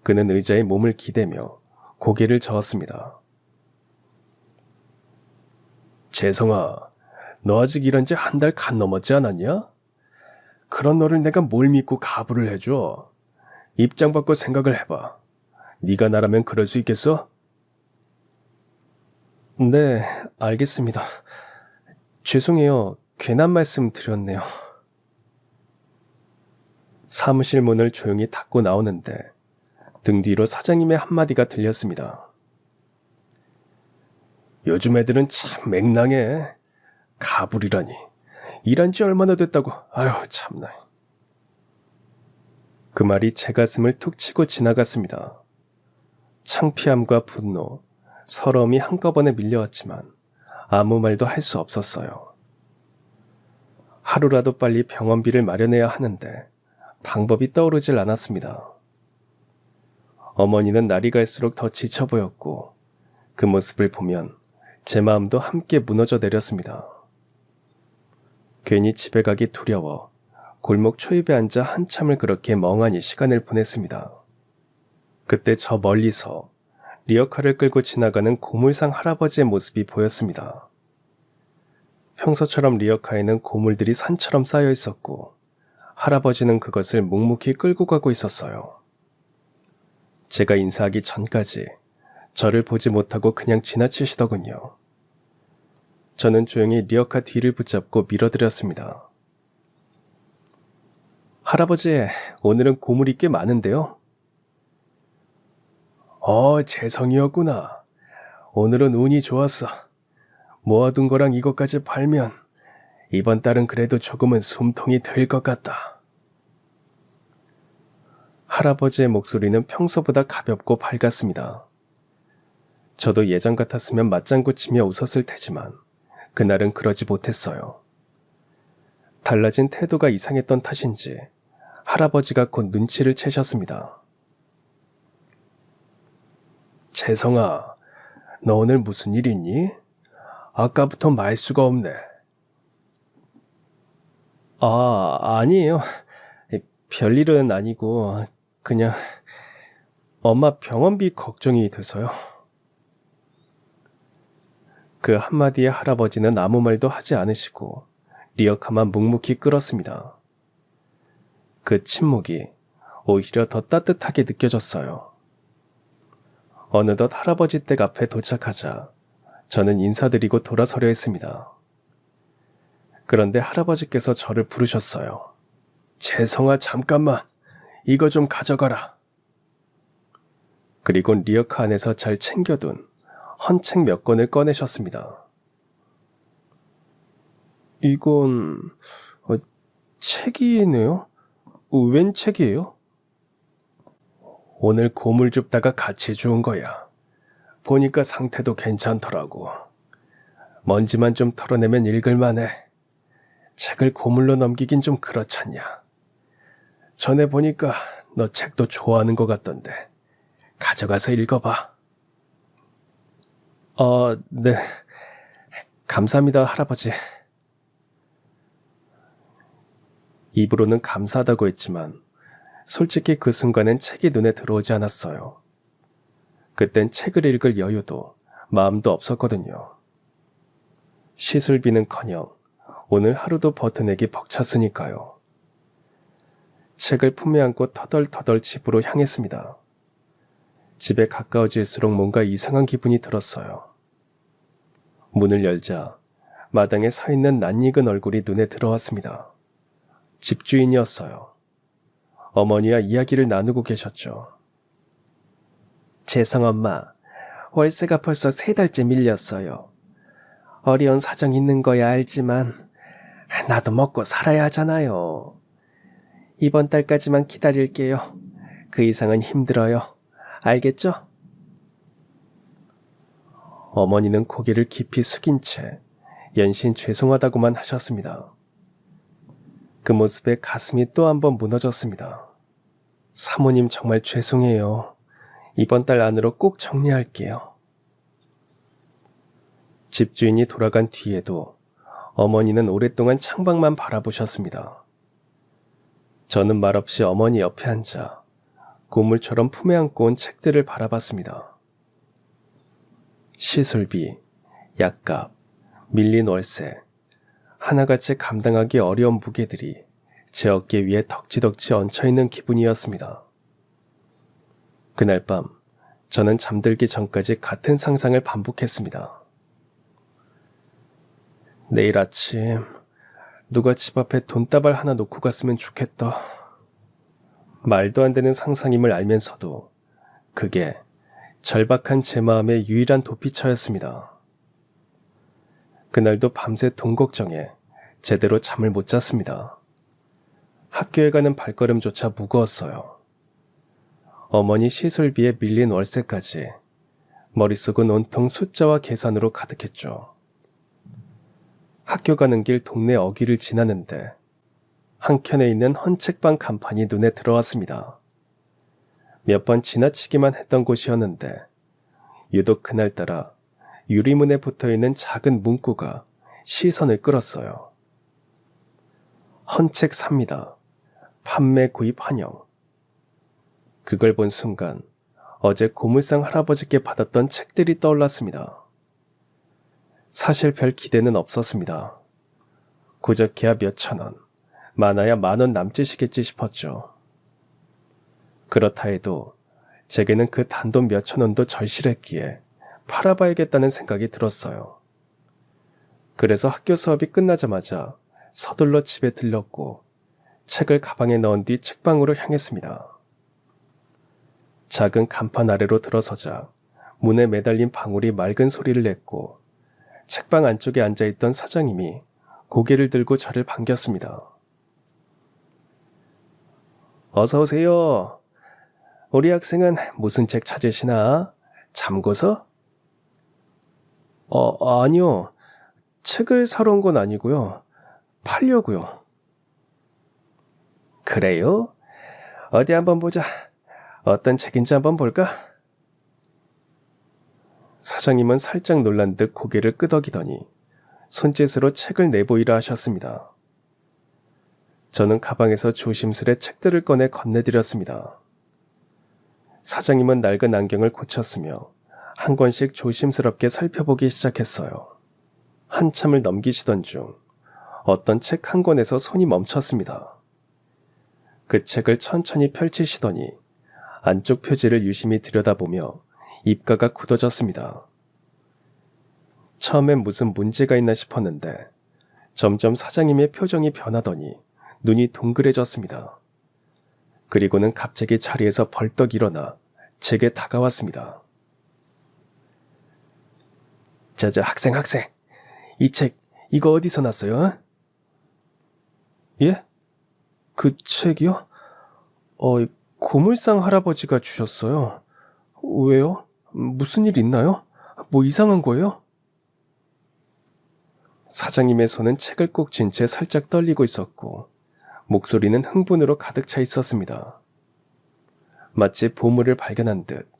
그는 의자에 몸을 기대며 고개를 저었습니다. 재성아, 너 아직 일한 지 한 달 간 넘었지 않았냐? 그런 너를 내가 뭘 믿고 가부를 해줘? 입장 바꿔 생각을 해봐. 네가 나라면 그럴 수 있겠어? 네, 알겠습니다. 죄송해요. 괜한 말씀 드렸네요. 사무실 문을 조용히 닫고 나오는데 등 뒤로 사장님의 한마디가 들렸습니다. 요즘 애들은 참 맹랑해. 가불이라니. 일한 지 얼마나 됐다고. 아유, 참나. 그 말이 제 가슴을 툭 치고 지나갔습니다. 창피함과 분노, 서러움이 한꺼번에 밀려왔지만 아무 말도 할 수 없었어요. 하루라도 빨리 병원비를 마련해야 하는데 방법이 떠오르질 않았습니다. 어머니는 날이 갈수록 더 지쳐 보였고 그 모습을 보면 제 마음도 함께 무너져 내렸습니다. 괜히 집에 가기 두려워 골목 초입에 앉아 한참을 그렇게 멍하니 시간을 보냈습니다. 그때 저 멀리서 리어카를 끌고 지나가는 고물상 할아버지의 모습이 보였습니다. 평소처럼 리어카에는 고물들이 산처럼 쌓여 있었고 할아버지는 그것을 묵묵히 끌고 가고 있었어요. 제가 인사하기 전까지 저를 보지 못하고 그냥 지나치시더군요. 저는 조용히 리어카 뒤를 붙잡고 밀어드렸습니다. 할아버지, 오늘은 고물이 꽤 많은데요? 재성이었구나. 오늘은 운이 좋았어. 모아둔 거랑 이것까지 팔면 이번 달은 그래도 조금은 숨통이 들 것 같다. 할아버지의 목소리는 평소보다 가볍고 밝았습니다. 저도 예전 같았으면 맞장구 치며 웃었을 테지만 그날은 그러지 못했어요. 달라진 태도가 이상했던 탓인지 할아버지가 곧 눈치를 채셨습니다. 재성아, 너 오늘 무슨 일 있니? 아까부터 말수가 없네. 아니에요. 별일은 아니고 그냥 엄마 병원비 걱정이 돼서요. 그 한마디에 할아버지는 아무 말도 하지 않으시고 리어카만 묵묵히 끌었습니다. 그 침묵이 오히려 더 따뜻하게 느껴졌어요. 어느덧 할아버지 댁 앞에 도착하자 저는 인사드리고 돌아서려 했습니다. 그런데 할아버지께서 저를 부르셨어요. 재성아, 잠깐만. 이거 좀 가져가라. 그리고 리어카 안에서 잘 챙겨둔 헌 책 몇 권을 꺼내셨습니다. 이건 책이네요? 웬 책이에요? 오늘 고물 줍다가 같이 주운 거야. 보니까 상태도 괜찮더라고. 먼지만 좀 털어내면 읽을만해. 책을 고물로 넘기긴 좀 그렇잖냐. 전에 보니까 너 책도 좋아하는 것 같던데. 가져가서 읽어봐. 네. 감사합니다, 할아버지. 입으로는 감사하다고 했지만 솔직히 그 순간엔 책이 눈에 들어오지 않았어요. 그땐 책을 읽을 여유도 마음도 없었거든요. 시술비는커녕 오늘 하루도 버텨내기 벅찼으니까요. 책을 품에 안고 터덜터덜 집으로 향했습니다. 집에 가까워질수록 뭔가 이상한 기분이 들었어요. 문을 열자 마당에 서 있는 낯익은 얼굴이 눈에 들어왔습니다. 집주인이었어요. 어머니와 이야기를 나누고 계셨죠. 재성엄마, 월세가 벌써 3달째 밀렸어요. 어려운 사정 있는 거야 알지만 나도 먹고 살아야 하잖아요. 이번 달까지만 기다릴게요. 그 이상은 힘들어요. 알겠죠? 어머니는 고개를 깊이 숙인 채 연신 죄송하다고만 하셨습니다. 그 모습에 가슴이 또 한 번 무너졌습니다. 사모님 정말 죄송해요. 이번 달 안으로 꼭 정리할게요. 집주인이 돌아간 뒤에도 어머니는 오랫동안 창밖만 바라보셨습니다. 저는 말없이 어머니 옆에 앉아 고물처럼 품에 안고 온 책들을 바라봤습니다. 시술비, 약값, 밀린 월세, 하나같이 감당하기 어려운 무게들이 제 어깨 위에 덕지덕지 얹혀있는 기분이었습니다. 그날 밤 저는 잠들기 전까지 같은 상상을 반복했습니다. 내일 아침 누가 집 앞에 돈다발 하나 놓고 갔으면 좋겠다. 말도 안 되는 상상임을 알면서도 그게 절박한 제 마음의 유일한 도피처였습니다. 그날도 밤새 돈 걱정에 제대로 잠을 못 잤습니다. 학교에 가는 발걸음조차 무거웠어요. 어머니 시술비에 밀린 월세까지 머릿속은 온통 숫자와 계산으로 가득했죠. 학교 가는 길 동네 어귀를 지나는데 한켠에 있는 헌책방 간판이 눈에 들어왔습니다. 몇 번 지나치기만 했던 곳이었는데 유독 그날따라 유리문에 붙어있는 작은 문구가 시선을 끌었어요. 헌책 삽니다. 판매 구입 환영. 그걸 본 순간 어제 고물상 할아버지께 받았던 책들이 떠올랐습니다. 사실 별 기대는 없었습니다. 고작해야 몇천 원, 많아야 10,000원 남짓이겠지 싶었죠. 그렇다 해도 제게는 그 단돈 몇천 원도 절실했기에 팔아봐야겠다는 생각이 들었어요. 그래서 학교 수업이 끝나자마자 서둘러 집에 들렀고 책을 가방에 넣은 뒤 책방으로 향했습니다. 작은 간판 아래로 들어서자 문에 매달린 방울이 맑은 소리를 냈고 책방 안쪽에 앉아있던 사장님이 고개를 들고 저를 반겼습니다. 어서 오세요. 우리 학생은 무슨 책 찾으시나? 참고서? 아니요. 책을 사러 온 건 아니고요. 팔려고요. 그래요? 어디 한번 보자. 어떤 책인지 한번 볼까? 사장님은 살짝 놀란 듯 고개를 끄덕이더니 손짓으로 책을 내보이라 하셨습니다. 저는 가방에서 조심스레 책들을 꺼내 건네드렸습니다. 사장님은 낡은 안경을 고쳤으며 한 권씩 조심스럽게 살펴보기 시작했어요. 한참을 넘기시던 중 어떤 책 한 권에서 손이 멈췄습니다. 그 책을 천천히 펼치시더니 안쪽 표지를 유심히 들여다보며 입가가 굳어졌습니다. 처음엔 무슨 문제가 있나 싶었는데 점점 사장님의 표정이 변하더니 눈이 동그래졌습니다. 그리고는 갑자기 자리에서 벌떡 일어나 제게 다가왔습니다. 학생. 이 책, 이거 어디서 났어요? 예? 그 책이요? 고물상 할아버지가 주셨어요. 왜요? 무슨 일 있나요? 뭐 이상한 거예요? 사장님의 손은 책을 꼭 쥔 채 살짝 떨리고 있었고 목소리는 흥분으로 가득 차 있었습니다. 마치 보물을 발견한 듯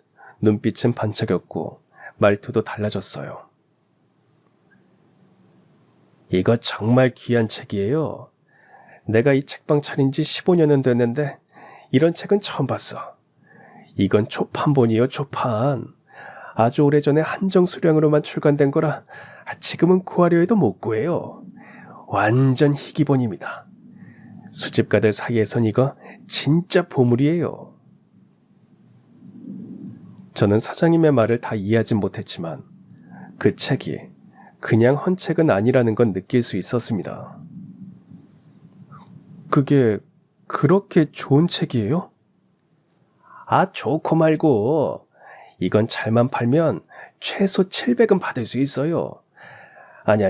눈빛은 반짝였고 말투도 달라졌어요. 이거 정말 귀한 책이에요. 내가 이 책방 차린 지 15년은 됐는데 이런 책은 처음 봤어. 이건 초판본이에요, 초판. 아주 오래전에 한정 수량으로만 출간된 거라 지금은 구하려 해도 못 구해요. 완전 희귀본입니다. 수집가들 사이에선 이거 진짜 보물이에요. 저는 사장님의 말을 다 이해하진 못했지만 그 책이 그냥 헌 책은 아니라는 건 느낄 수 있었습니다. 그게 그렇게 좋은 책이에요? 좋고 말고 이건 잘만 팔면 최소 700은 받을 수 있어요. 아니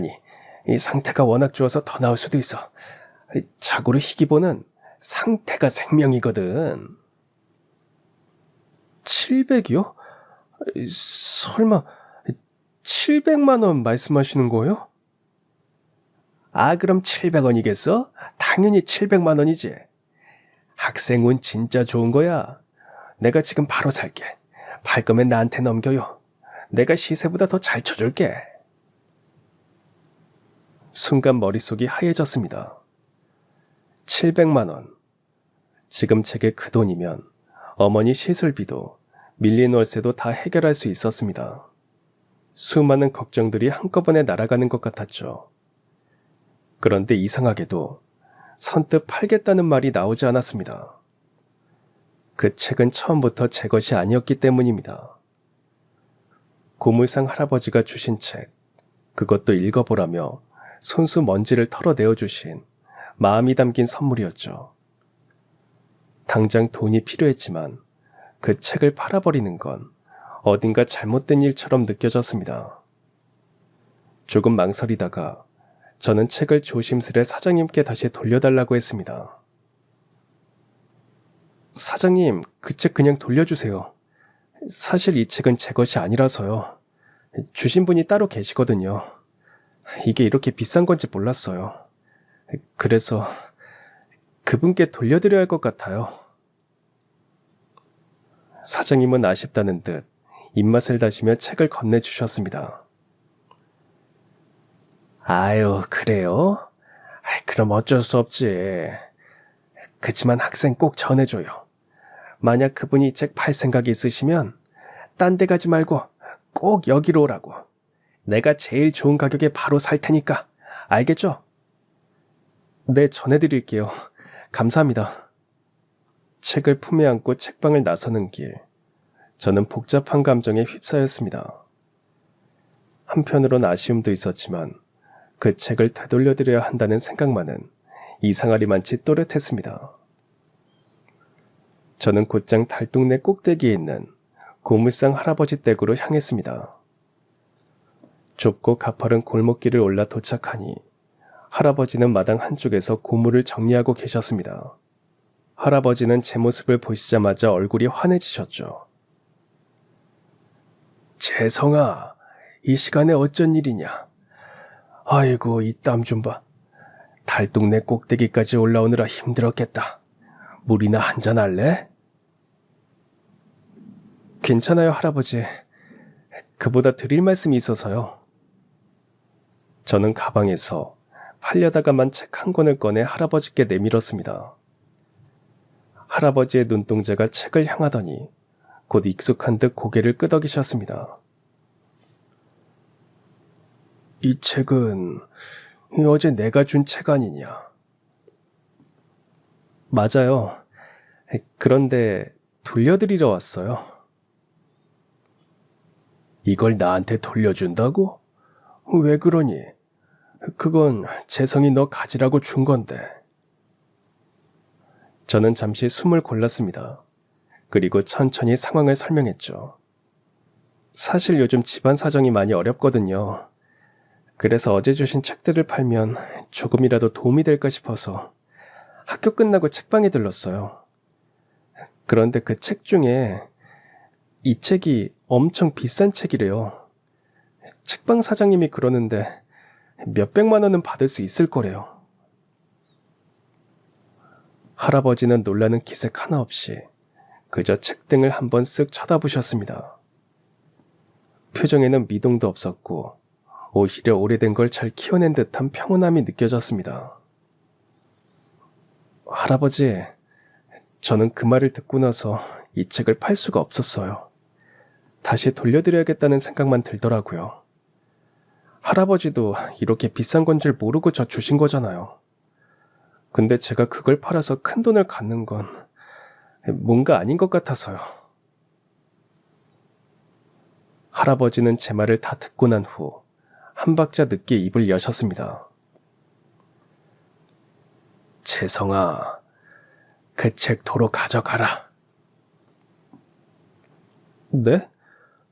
이 상태가 워낙 좋아서 더 나올 수도 있어. 자고로 희귀본은 상태가 생명이거든. 700이요? 설마 700만 원 말씀하시는 거예요? 그럼 700원이겠어? 당연히 700만 원이지. 학생운 진짜 좋은 거야. 내가 지금 바로 살게. 팔 거면 나한테 넘겨요. 내가 시세보다 더 잘 쳐줄게. 순간 머릿속이 하얘졌습니다. 700만 원. 지금 제게 그 돈이면 어머니 시술비도 밀린 월세도 다 해결할 수 있었습니다. 수많은 걱정들이 한꺼번에 날아가는 것 같았죠. 그런데 이상하게도 선뜻 팔겠다는 말이 나오지 않았습니다. 그 책은 처음부터 제 것이 아니었기 때문입니다. 고물상 할아버지가 주신 책, 그것도 읽어보라며 손수 먼지를 털어내어 주신 마음이 담긴 선물이었죠. 당장 돈이 필요했지만 그 책을 팔아버리는 건 어딘가 잘못된 일처럼 느껴졌습니다. 조금 망설이다가 저는 책을 조심스레 사장님께 다시 돌려달라고 했습니다. 사장님, 그 책 그냥 돌려주세요. 사실 이 책은 제 것이 아니라서요. 주신 분이 따로 계시거든요. 이게 이렇게 비싼 건지 몰랐어요. 그래서 그분께 돌려드려야 할 것 같아요. 사장님은 아쉽다는 듯 입맛을 다시며 책을 건네주셨습니다. 그래요? 그럼 어쩔 수 없지. 그치만 학생 꼭 전해줘요. 만약 그분이 이 책 팔 생각이 있으시면 딴 데 가지 말고 꼭 여기로 오라고. 내가 제일 좋은 가격에 바로 살 테니까. 알겠죠? 네, 전해드릴게요. 감사합니다. 책을 품에 안고 책방을 나서는 길. 저는 복잡한 감정에 휩싸였습니다. 한편으론 아쉬움도 있었지만 그 책을 되돌려드려야 한다는 생각만은 이상하리만치 또렷했습니다. 저는 곧장 달동네 꼭대기에 있는 고물상 할아버지 댁으로 향했습니다. 좁고 가파른 골목길을 올라 도착하니 할아버지는 마당 한쪽에서 고물을 정리하고 계셨습니다. 할아버지는 제 모습을 보시자마자 얼굴이 환해지셨죠. 재성아, 이 시간에 어쩐 일이냐? 아이고, 이 땀 좀 봐. 달동네 꼭대기까지 올라오느라 힘들었겠다. 물이나 한잔 할래? 괜찮아요, 할아버지. 그보다 드릴 말씀이 있어서요. 저는 가방에서 팔려다가만 책 한 권을 꺼내 할아버지께 내밀었습니다. 할아버지의 눈동자가 책을 향하더니 곧 익숙한 듯 고개를 끄덕이셨습니다. 이 책은 어제 내가 준 책 아니냐? 맞아요. 그런데 돌려드리러 왔어요. 이걸 나한테 돌려준다고? 왜 그러니? 그건 재성이 너 가지라고 준 건데. 저는 잠시 숨을 골랐습니다. 그리고 천천히 상황을 설명했죠. 사실 요즘 집안 사정이 많이 어렵거든요. 그래서 어제 주신 책들을 팔면 조금이라도 도움이 될까 싶어서 학교 끝나고 책방에 들렀어요. 그런데 그 책 중에 이 책이 엄청 비싼 책이래요. 책방 사장님이 그러는데 몇백만 원은 받을 수 있을 거래요. 할아버지는 놀라는 기색 하나 없이 그저 책등을 한번 쓱 쳐다보셨습니다. 표정에는 미동도 없었고 오히려 오래된 걸 잘 키워낸 듯한 평온함이 느껴졌습니다. 할아버지, 저는 그 말을 듣고 나서 이 책을 팔 수가 없었어요. 다시 돌려드려야겠다는 생각만 들더라고요. 할아버지도 이렇게 비싼 건 줄 모르고 저 주신 거잖아요. 근데 제가 그걸 팔아서 큰 돈을 갖는 건 뭔가 아닌 것 같아서요. 할아버지는 제 말을 다 듣고 난 후 한 박자 늦게 입을 여셨습니다. 재성아, 그 책 도로 가져가라. 네?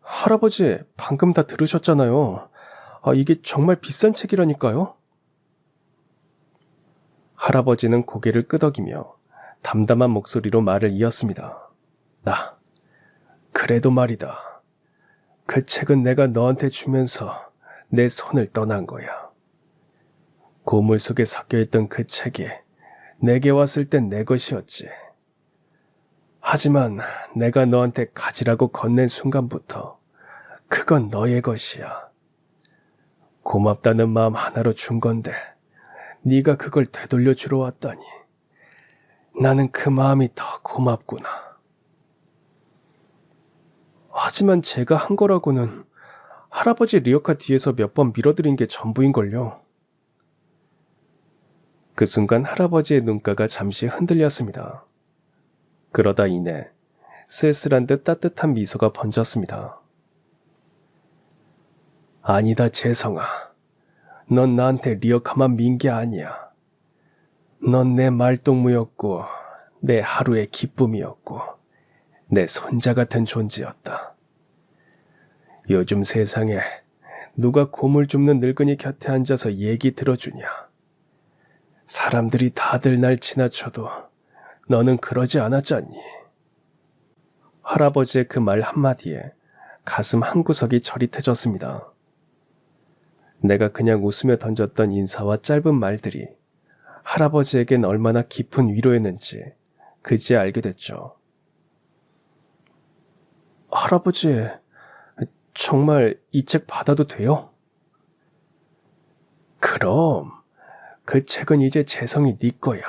할아버지, 방금 다 들으셨잖아요. 이게 정말 비싼 책이라니까요? 할아버지는 고개를 끄덕이며 담담한 목소리로 말을 이었습니다. 그래도 말이다. 그 책은 내가 너한테 주면서 내 손을 떠난 거야. 고물 속에 섞여있던 그 책이 내게 왔을 땐 내 것이었지. 하지만 내가 너한테 가지라고 건넨 순간부터 그건 너의 것이야. 고맙다는 마음 하나로 준 건데 네가 그걸 되돌려 주러 왔다니. 나는 그 마음이 더 고맙구나. 하지만 제가 한 거라고는 할아버지 리어카 뒤에서 몇 번 밀어드린 게 전부인걸요. 그 순간 할아버지의 눈가가 잠시 흔들렸습니다. 그러다 이내 쓸쓸한 듯 따뜻한 미소가 번졌습니다. 아니다, 재성아. 넌 나한테 리어카만 민 게 아니야. 넌 내 말동무였고 내 하루의 기쁨이었고 내 손자 같은 존재였다. 요즘 세상에 누가 고물 줍는 늙은이 곁에 앉아서 얘기 들어주냐. 사람들이 다들 날 지나쳐도 너는 그러지 않았잖니. 할아버지의 그 말 한마디에 가슴 한구석이 저릿해졌습니다. 내가 그냥 웃으며 던졌던 인사와 짧은 말들이 할아버지에겐 얼마나 깊은 위로였는지 그제야 알게 됐죠. 할아버지, 정말 이 책 받아도 돼요? 그럼 그 책은 이제 재성이 네 거야.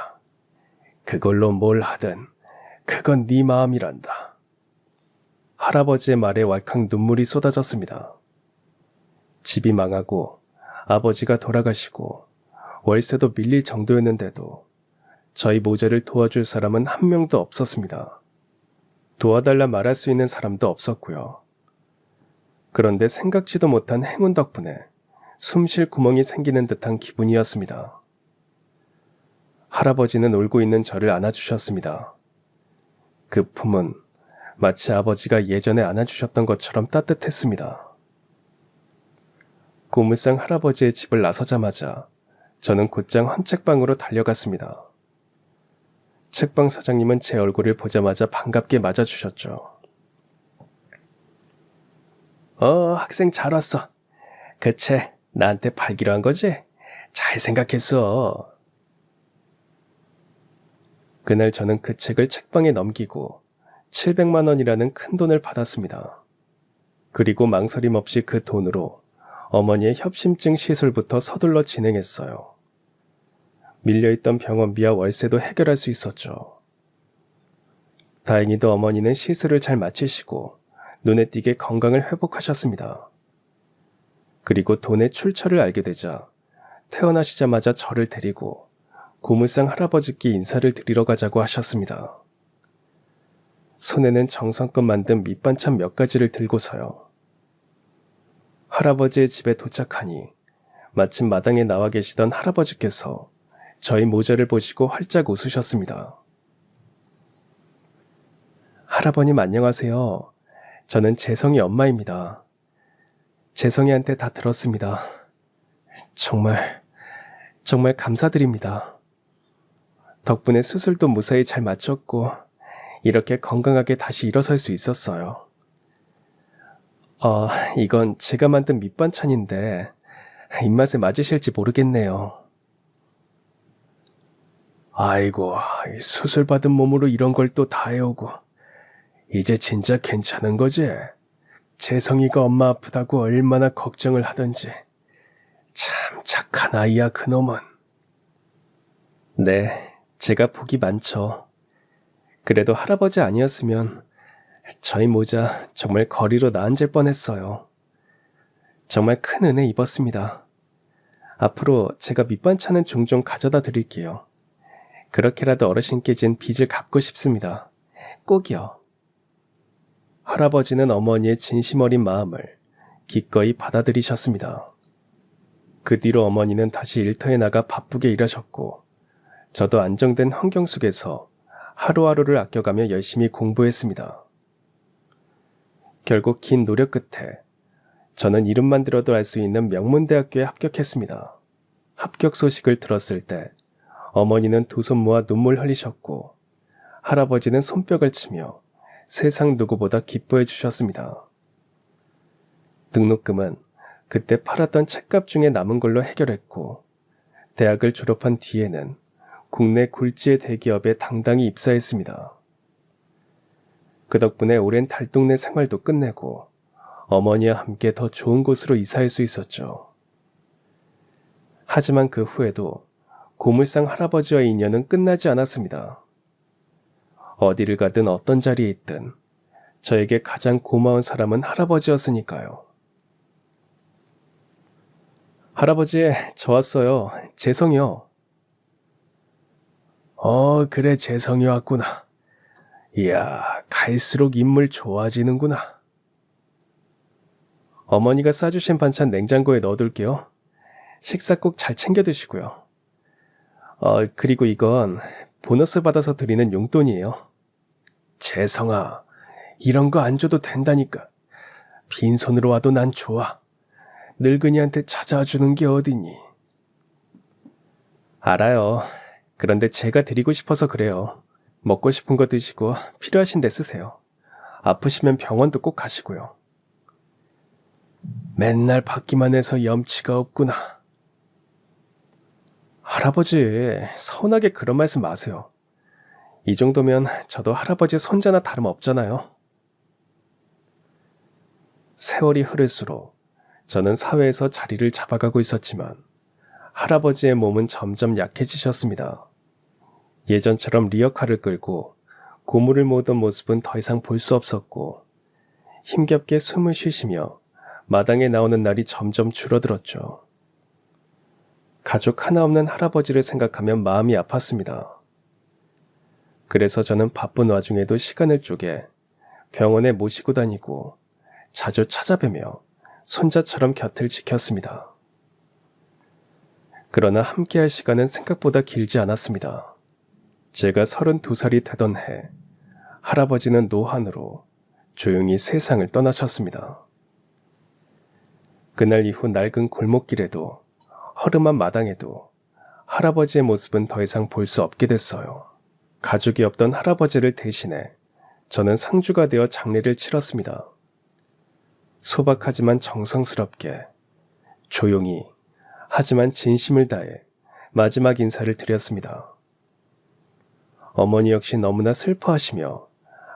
그걸로 뭘 하든 그건 네 마음이란다. 할아버지의 말에 왈칵 눈물이 쏟아졌습니다. 집이 망하고 아버지가 돌아가시고 월세도 밀릴 정도였는데도 저희 모자를 도와줄 사람은 한 명도 없었습니다. 도와달라 말할 수 있는 사람도 없었고요. 그런데 생각지도 못한 행운 덕분에 숨 쉴 구멍이 생기는 듯한 기분이었습니다. 할아버지는 울고 있는 저를 안아주셨습니다. 그 품은 마치 아버지가 예전에 안아주셨던 것처럼 따뜻했습니다. 고물상 할아버지의 집을 나서자마자 저는 곧장 헌책방으로 달려갔습니다. 책방 사장님은 제 얼굴을 보자마자 반갑게 맞아주셨죠. 학생 잘 왔어. 그 책 나한테 팔기로 한 거지? 잘 생각했어. 그날 저는 그 책을 책방에 넘기고 700만 원이라는 큰 돈을 받았습니다. 그리고 망설임 없이 그 돈으로 어머니의 협심증 시술부터 서둘러 진행했어요. 밀려있던 병원비와 월세도 해결할 수 있었죠. 다행히도 어머니는 시술을 잘 마치시고 눈에 띄게 건강을 회복하셨습니다. 그리고 돈의 출처를 알게 되자 태어나시자마자 저를 데리고 고물상 할아버지께 인사를 드리러 가자고 하셨습니다. 손에는 정성껏 만든 밑반찬 몇 가지를 들고서요. 할아버지의 집에 도착하니 마침 마당에 나와 계시던 할아버지께서 저희 모자를 보시고 활짝 웃으셨습니다. 할아버님 안녕하세요. 저는 재성이 엄마입니다. 재성이한테 다 들었습니다. 정말 감사드립니다. 덕분에 수술도 무사히 잘 마쳤고 이렇게 건강하게 다시 일어설 수 있었어요. 이건 제가 만든 밑반찬인데 입맛에 맞으실지 모르겠네요. 아이고, 수술받은 몸으로 이런 걸 또 다 해오고 이제 진짜 괜찮은 거지? 재성이가 엄마 아프다고 얼마나 걱정을 하던지. 참 착한 아이야 그놈은. 네, 제가 복이 많죠. 그래도 할아버지 아니었으면 저희 모자 정말 거리로 나앉을 뻔했어요. 정말 큰 은혜 입었습니다. 앞으로 제가 밑반찬은 종종 가져다 드릴게요. 그렇게라도 어르신께 진 빚을 갚고 싶습니다. 꼭이요. 할아버지는 어머니의 진심 어린 마음을 기꺼이 받아들이셨습니다. 그 뒤로 어머니는 다시 일터에 나가 바쁘게 일하셨고 저도 안정된 환경 속에서 하루하루를 아껴가며 열심히 공부했습니다. 결국 긴 노력 끝에 저는 이름만 들어도 알 수 있는 명문대학교에 합격했습니다. 합격 소식을 들었을 때 어머니는 두 손 모아 눈물 흘리셨고 할아버지는 손뼉을 치며 세상 누구보다 기뻐해 주셨습니다. 등록금은 그때 팔았던 책값 중에 남은 걸로 해결했고 대학을 졸업한 뒤에는 국내 굴지의 대기업에 당당히 입사했습니다. 그 덕분에 오랜 달동네 생활도 끝내고 어머니와 함께 더 좋은 곳으로 이사할 수 있었죠. 하지만 그 후에도 고물상 할아버지와의 인연은 끝나지 않았습니다. 어디를 가든 어떤 자리에 있든 저에게 가장 고마운 사람은 할아버지였으니까요. 할아버지, 저 왔어요. 재성이요. 그래 재성이 왔구나. 이야, 갈수록 인물 좋아지는구나. 어머니가 싸주신 반찬 냉장고에 넣어둘게요. 식사 꼭 잘 챙겨 드시고요. 그리고 이건 보너스 받아서 드리는 용돈이에요. 재성아, 이런 거 안 줘도 된다니까. 빈손으로 와도 난 좋아. 늙은이한테 찾아와 주는 게 어디니? 알아요. 그런데 제가 드리고 싶어서 그래요. 먹고 싶은 거 드시고 필요하신 데 쓰세요. 아프시면 병원도 꼭 가시고요. 맨날 받기만 해서 염치가 없구나. 할아버지, 서운하게 그런 말씀 마세요. 이 정도면 저도 할아버지 손자나 다름없잖아요. 세월이 흐를수록 저는 사회에서 자리를 잡아가고 있었지만 할아버지의 몸은 점점 약해지셨습니다. 예전처럼 리어카를 끌고 고물을 모으던 모습은 더 이상 볼 수 없었고 힘겹게 숨을 쉬시며 마당에 나오는 날이 점점 줄어들었죠. 가족 하나 없는 할아버지를 생각하면 마음이 아팠습니다. 그래서 저는 바쁜 와중에도 시간을 쪼개 병원에 모시고 다니고 자주 찾아뵈며 손자처럼 곁을 지켰습니다. 그러나 함께할 시간은 생각보다 길지 않았습니다. 제가 32살이 되던 해 할아버지는 노환으로 조용히 세상을 떠나셨습니다. 그날 이후 낡은 골목길에도 허름한 마당에도 할아버지의 모습은 더 이상 볼 수 없게 됐어요. 가족이 없던 할아버지를 대신해 저는 상주가 되어 장례를 치렀습니다. 소박하지만 정성스럽게, 조용히, 하지만 진심을 다해 마지막 인사를 드렸습니다. 어머니 역시 너무나 슬퍼하시며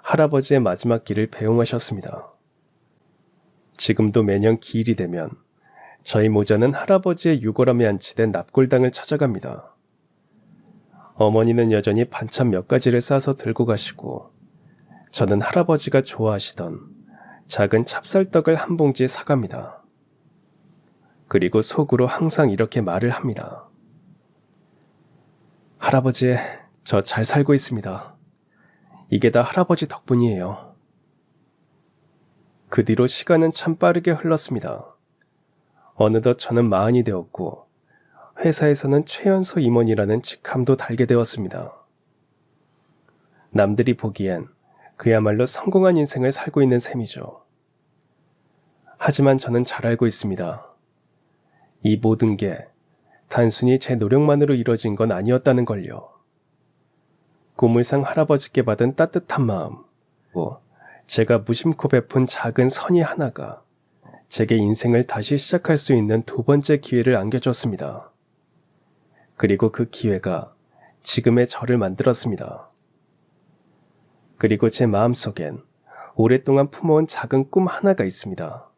할아버지의 마지막 길을 배웅하셨습니다. 지금도 매년 기일이 되면 저희 모자는 할아버지의 유골함에 안치된 납골당을 찾아갑니다. 어머니는 여전히 반찬 몇 가지를 싸서 들고 가시고 저는 할아버지가 좋아하시던 작은 찹쌀떡을 한 봉지에 사갑니다. 그리고 속으로 항상 이렇게 말을 합니다. 할아버지, 저 잘 살고 있습니다. 이게 다 할아버지 덕분이에요. 그 뒤로 시간은 참 빠르게 흘렀습니다. 어느덧 저는 40이 되었고 회사에서는 최연소 임원이라는 직함도 달게 되었습니다. 남들이 보기엔 그야말로 성공한 인생을 살고 있는 셈이죠. 하지만 저는 잘 알고 있습니다. 이 모든 게 단순히 제 노력만으로 이뤄진 건 아니었다는 걸요. 고물상 할아버지께 받은 따뜻한 마음, 제가 무심코 베푼 작은 선의 하나가 제게 인생을 다시 시작할 수 있는 두 번째 기회를 안겨줬습니다. 그리고 그 기회가 지금의 저를 만들었습니다. 그리고 제 마음속엔 오랫동안 품어온 작은 꿈 하나가 있습니다.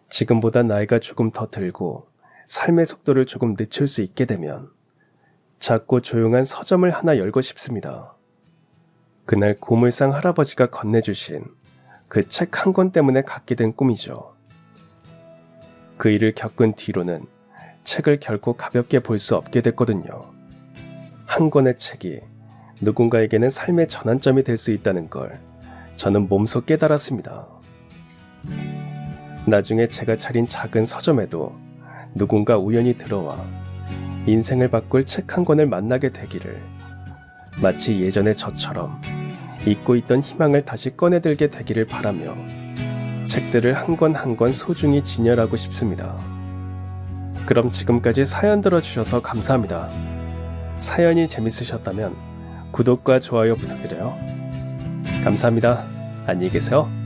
지금보다 나이가 조금 더 들고 삶의 속도를 조금 늦출 수 있게 되면 작고 조용한 서점을 하나 열고 싶습니다. 그날 고물상 할아버지가 건네주신 그 책 한 권 때문에 갖게 된 꿈이죠. 그 일을 겪은 뒤로는 책을 결코 가볍게 볼 수 없게 됐거든요. 한 권의 책이 누군가에게는 삶의 전환점이 될 수 있다는 걸 저는 몸소 깨달았습니다. 나중에 제가 차린 작은 서점에도 누군가 우연히 들어와 인생을 바꿀 책 한 권을 만나게 되기를, 마치 예전의 저처럼 잊고 있던 희망을 다시 꺼내들게 되기를 바라며 책들을 한 권 한 권 소중히 진열하고 싶습니다. 그럼 지금까지 사연 들어주셔서 감사합니다. 사연이 재밌으셨다면 구독과 좋아요 부탁드려요. 감사합니다. 안녕히 계세요.